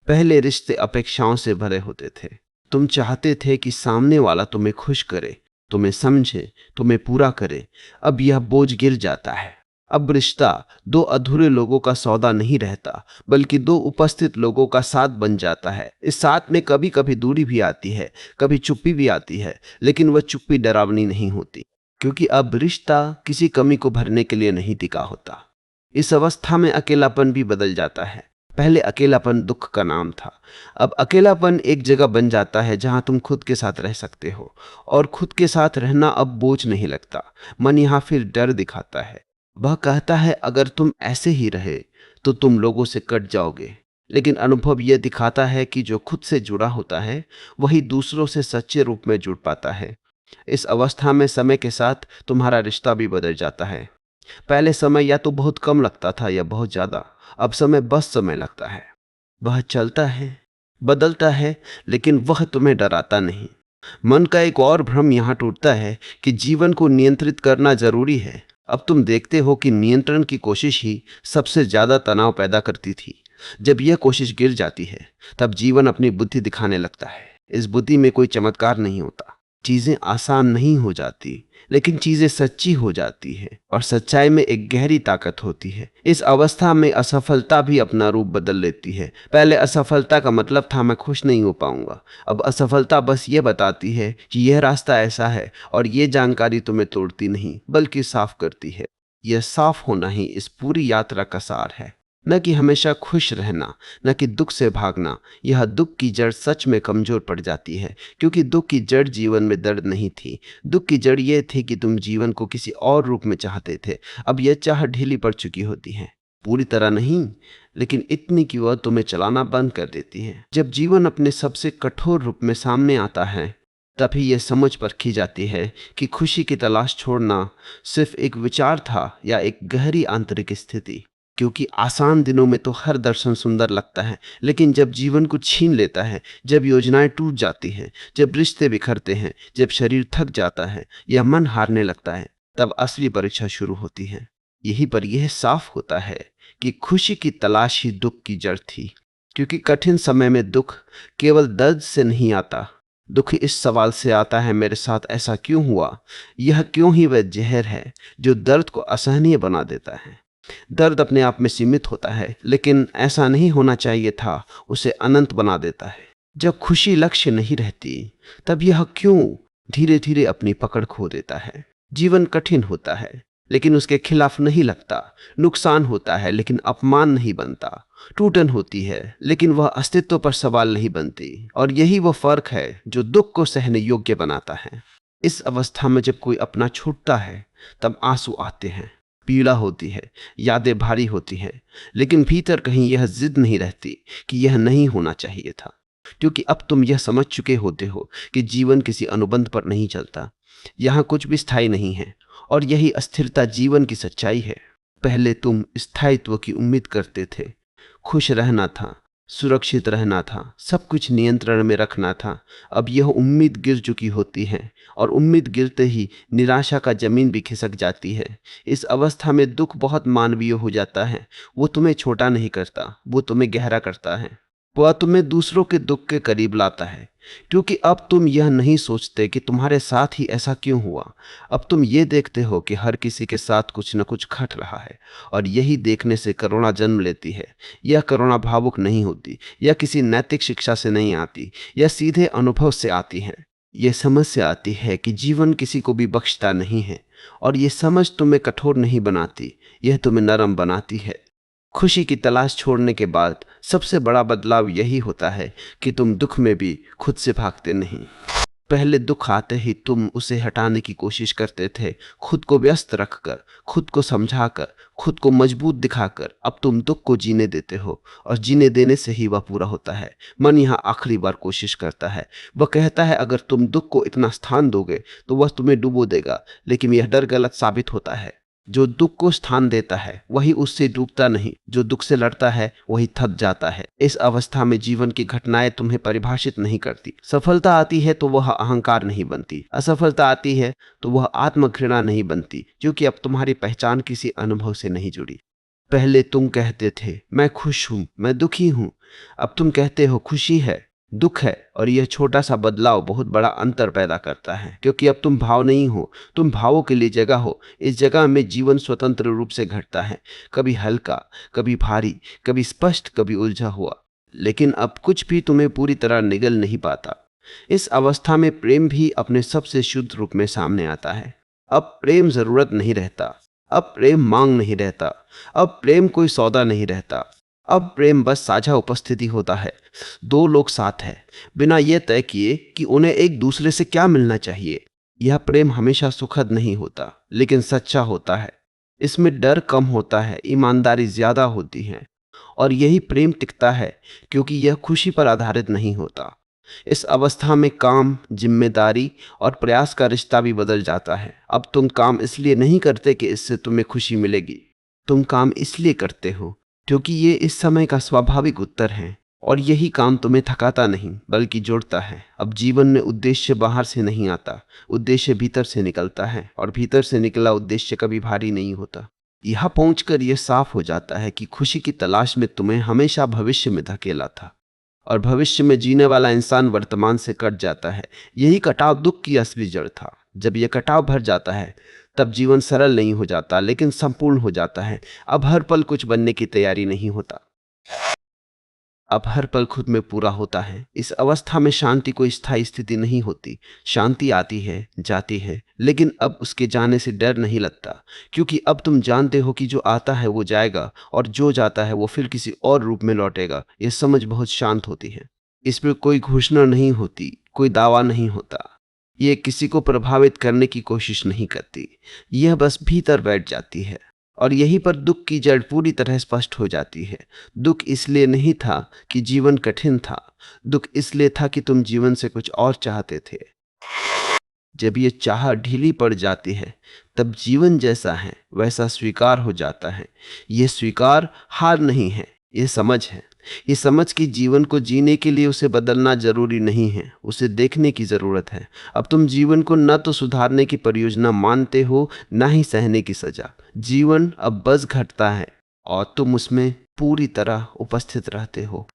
पहले रिश्ते अपेक्षाओं से भरे होते थे। तुम चाहते थे कि सामने वाला तुम्हें खुश करे, तुम्हें समझे, तुम्हें पूरा करे। अब यह बोझ गिर जाता है। अब रिश्ता दो अधूरे लोगों का सौदा नहीं रहता, बल्कि दो उपस्थित लोगों का साथ बन जाता है। इस साथ में कभी कभी दूरी भी आती है, कभी चुप्पी भी आती है, लेकिन वह चुप्पी डरावनी नहीं होती, क्योंकि अब रिश्ता किसी कमी को भरने के लिए नहीं टिका होता। इस अवस्था में अकेलापन भी बदल जाता है। पहले अकेलापन दुख का नाम था। अब अकेलापन एक जगह बन जाता है जहां तुम खुद के साथ रह सकते हो, और खुद के साथ रहना अब बोझ नहीं लगता। मन यहां फिर डर दिखाता है। वह कहता है अगर तुम ऐसे ही रहे तो तुम लोगों से कट जाओगे। लेकिन अनुभव यह दिखाता है कि जो खुद से जुड़ा होता है वही दूसरों से सच्चे रूप में जुड़ पाता है। इस अवस्था में समय के साथ तुम्हारा रिश्ता भी बदल जाता है। पहले समय या तो बहुत कम लगता था या बहुत ज्यादा। अब समय बस समय लगता है। वह चलता है, बदलता है, लेकिन वह तुम्हें डराता नहीं। मन का एक और भ्रम यहां टूटता है कि जीवन को नियंत्रित करना जरूरी है। अब तुम देखते हो कि नियंत्रण की कोशिश ही सबसे ज्यादा तनाव पैदा करती थी। जब यह कोशिश गिर जाती है तब जीवन अपनी बुद्धि दिखाने लगता है। इस बुद्धि में कोई चमत्कार नहीं होता। चीजें आसान नहीं हो जाती, लेकिन चीजें सच्ची हो जाती है, और सच्चाई में एक गहरी ताकत होती है। इस अवस्था में असफलता भी अपना रूप बदल लेती है। पहले असफलता का मतलब था मैं खुश नहीं हो पाऊंगा। अब असफलता बस ये बताती है कि यह रास्ता ऐसा है, और यह जानकारी तुम्हें तोड़ती नहीं बल्कि साफ करती है। यह साफ होना ही इस पूरी यात्रा का सार है। न कि हमेशा खुश रहना, न कि दुख से भागना। यह दुख की जड़ सच में कमजोर पड़ जाती है, क्योंकि दुख की जड़ जीवन में दर्द नहीं थी। दुख की जड़ यह थी कि तुम जीवन को किसी और रूप में चाहते थे। अब यह चाह ढीली पड़ चुकी होती है। पूरी तरह नहीं, लेकिन इतनी कि वह तुम्हें चलाना बंद कर देती है। जब जीवन अपने सबसे कठोर रूप में सामने आता है तभी यह समझ परखी जाती है कि खुशी की तलाश छोड़ना सिर्फ एक विचार था या एक गहरी आंतरिक स्थिति। क्योंकि आसान दिनों में तो हर दर्शन सुंदर लगता है, लेकिन जब जीवन को छीन लेता है, जब योजनाएं टूट जाती हैं, जब रिश्ते बिखरते हैं, जब शरीर थक जाता है या मन हारने लगता है, तब असली परीक्षा शुरू होती है। यहीं पर यह साफ होता है कि खुशी की तलाश ही दुख की जड़ थी। क्योंकि कठिन समय में दुख केवल दर्द से नहीं आता। दुख इस सवाल से आता है, मेरे साथ ऐसा क्यों हुआ? यह क्यों ही वह जहर है जो दर्द को असहनीय बना देता है। दर्द अपने आप में सीमित होता है, लेकिन ऐसा नहीं होना चाहिए था, उसे अनंत बना देता है। जब खुशी लक्ष्य नहीं रहती तब यह क्यों धीरे धीरे अपनी पकड़ खो देता है। जीवन कठिन होता है लेकिन उसके खिलाफ नहीं लगता। नुकसान होता है लेकिन अपमान नहीं बनता। टूटन होती है लेकिन वह अस्तित्व पर सवाल नहीं बनती। और यही वो फर्क है जो दुख को सहने योग्य बनाता है। इस अवस्था में जब कोई अपना छूटता है तब आंसू आते हैं, पीड़ा होती है, यादें भारी होती हैं, लेकिन भीतर कहीं यह जिद नहीं रहती कि यह नहीं होना चाहिए था। क्योंकि अब तुम यह समझ चुके होते हो कि जीवन किसी अनुबंध पर नहीं चलता। यहाँ कुछ भी स्थायी नहीं है, और यही अस्थिरता जीवन की सच्चाई है। पहले तुम स्थायित्व की उम्मीद करते थे। खुश रहना था, सुरक्षित रहना था, सब कुछ नियंत्रण में रखना था। अब यह उम्मीद गिर चुकी होती है, और उम्मीद गिरते ही निराशा का जमीन भी खिसक जाती है। इस अवस्था में दुख बहुत मानवीय हो जाता है। वो तुम्हें छोटा नहीं करता, वो तुम्हें गहरा करता है। वह तुम्हें दूसरों के दुख के करीब लाता है, क्योंकि अब तुम यह नहीं सोचते कि तुम्हारे साथ ही ऐसा क्यों हुआ। अब तुम ये देखते हो कि हर किसी के साथ कुछ न कुछ खट रहा है, और यही देखने से करुणा जन्म लेती है। यह करुणा भावुक नहीं होती, यह किसी नैतिक शिक्षा से नहीं आती, यह सीधे अनुभव से आती है। यह समझ से आती है कि जीवन किसी को भी बख्शता नहीं है, और यह समझ तुम्हें कठोर नहीं बनाती, यह तुम्हें नरम बनाती है। खुशी की तलाश छोड़ने के बाद सबसे बड़ा बदलाव यही होता है कि तुम दुख में भी खुद से भागते नहीं। पहले दुख आते ही तुम उसे हटाने की कोशिश करते थे, खुद को व्यस्त रखकर, खुद को समझाकर, खुद को मजबूत दिखाकर। अब तुम दुख को जीने देते हो, और जीने देने से ही वह पूरा होता है। मन यहाँ आखिरी बार कोशिश करता है। वह कहता है अगर तुम दुख को इतना स्थान दोगे तो वह तुम्हें डुबो देगा, लेकिन यह डर गलत साबित होता है। जो दुख को स्थान देता है वही उससे डूबता नहीं, जो दुख से लड़ता है वही थक जाता है। इस अवस्था में जीवन की घटनाएं तुम्हें परिभाषित नहीं करती। सफलता आती है तो वह अहंकार नहीं बनती, असफलता आती है तो वह आत्मघृणा नहीं बनती, क्योंकि अब तुम्हारी पहचान किसी अनुभव से नहीं जुड़ी। पहले तुम कहते थे मैं खुश हूं, मैं दुखी हूं। अब तुम कहते हो खुशी है, दुख है, और यह छोटा सा बदलाव बहुत बड़ा अंतर पैदा करता है। क्योंकि अब तुम भाव नहीं हो, तुम भावों के लिए जगह हो। इस जगह में जीवन स्वतंत्र रूप से घटता है, कभी हल्का, कभी भारी, कभी स्पष्ट, कभी उलझा हुआ। लेकिन अब कुछ भी तुम्हें पूरी तरह निगल नहीं पाता। इस अवस्था में प्रेम भी अपने सबसे शुद्ध रूप में सामने आता है। अब प्रेम जरूरत नहीं रहता, अब प्रेम मांग नहीं रहता, अब प्रेम कोई सौदा नहीं रहता, अब प्रेम बस साझा उपस्थिति होता है। दो लोग साथ हैं, बिना यह तय किए कि उन्हें एक दूसरे से क्या मिलना चाहिए। यह प्रेम हमेशा सुखद नहीं होता, लेकिन सच्चा होता है। इसमें डर कम होता है, ईमानदारी ज्यादा होती है, और यही प्रेम टिकता है, क्योंकि यह खुशी पर आधारित नहीं होता। इस अवस्था में काम, जिम्मेदारी और प्रयास का रिश्ता भी बदल जाता है। अब तुम काम इसलिए नहीं करते कि इससे तुम्हें खुशी मिलेगी। तुम काम इसलिए करते हो क्योंकि ये इस समय का स्वाभाविक उत्तर है, और यही काम तुम्हें थकाता नहीं बल्कि जोड़ता है। अब जीवन में उद्देश्य बाहर से नहीं आता, उद्देश्य भीतर से निकलता है, और भीतर से निकला उद्देश्य कभी भारी नहीं होता। यह पहुंचकर यह साफ हो जाता है कि खुशी की तलाश में तुम्हें हमेशा भविष्य में धकेला था, और भविष्य में जीने वाला इंसान वर्तमान से कट जाता है। यही कटाव दुख की असली जड़ था। जब यह कटाव भर जाता है, तब जीवन सरल नहीं हो जाता, लेकिन संपूर्ण हो जाता है। अब हर पल कुछ बनने की तैयारी नहीं होता, अब हर पल खुद में पूरा होता है। इस अवस्था में शांति कोई स्थायी स्थिति नहीं होती। शांति आती है, जाती है, लेकिन अब उसके जाने से डर नहीं लगता, क्योंकि अब तुम जानते हो कि जो आता है वो जाएगा, और जो जाता है वो फिर किसी और रूप में लौटेगा। यह समझ बहुत शांत होती है। इसमें कोई घोषणा नहीं होती, कोई दावा नहीं होता। यह किसी को प्रभावित करने की कोशिश नहीं करती। यह बस भीतर बैठ जाती है, और यहीं पर दुख की जड़ पूरी तरह स्पष्ट हो जाती है। दुख इसलिए नहीं था कि जीवन कठिन था, दुख इसलिए था कि तुम जीवन से कुछ और चाहते थे। जब ये चाह ढीली पड़ जाती है, तब जीवन जैसा है वैसा स्वीकार हो जाता है। ये स्वीकार हार नहीं है, ये समझ है। ये समझ कि जीवन को जीने के लिए उसे बदलना जरूरी नहीं है, उसे देखने की जरूरत है। अब तुम जीवन को न तो सुधारने की परियोजना मानते हो, न ही सहने की सजा। जीवन अब बस घटता है, और तुम उसमें पूरी तरह उपस्थित रहते हो।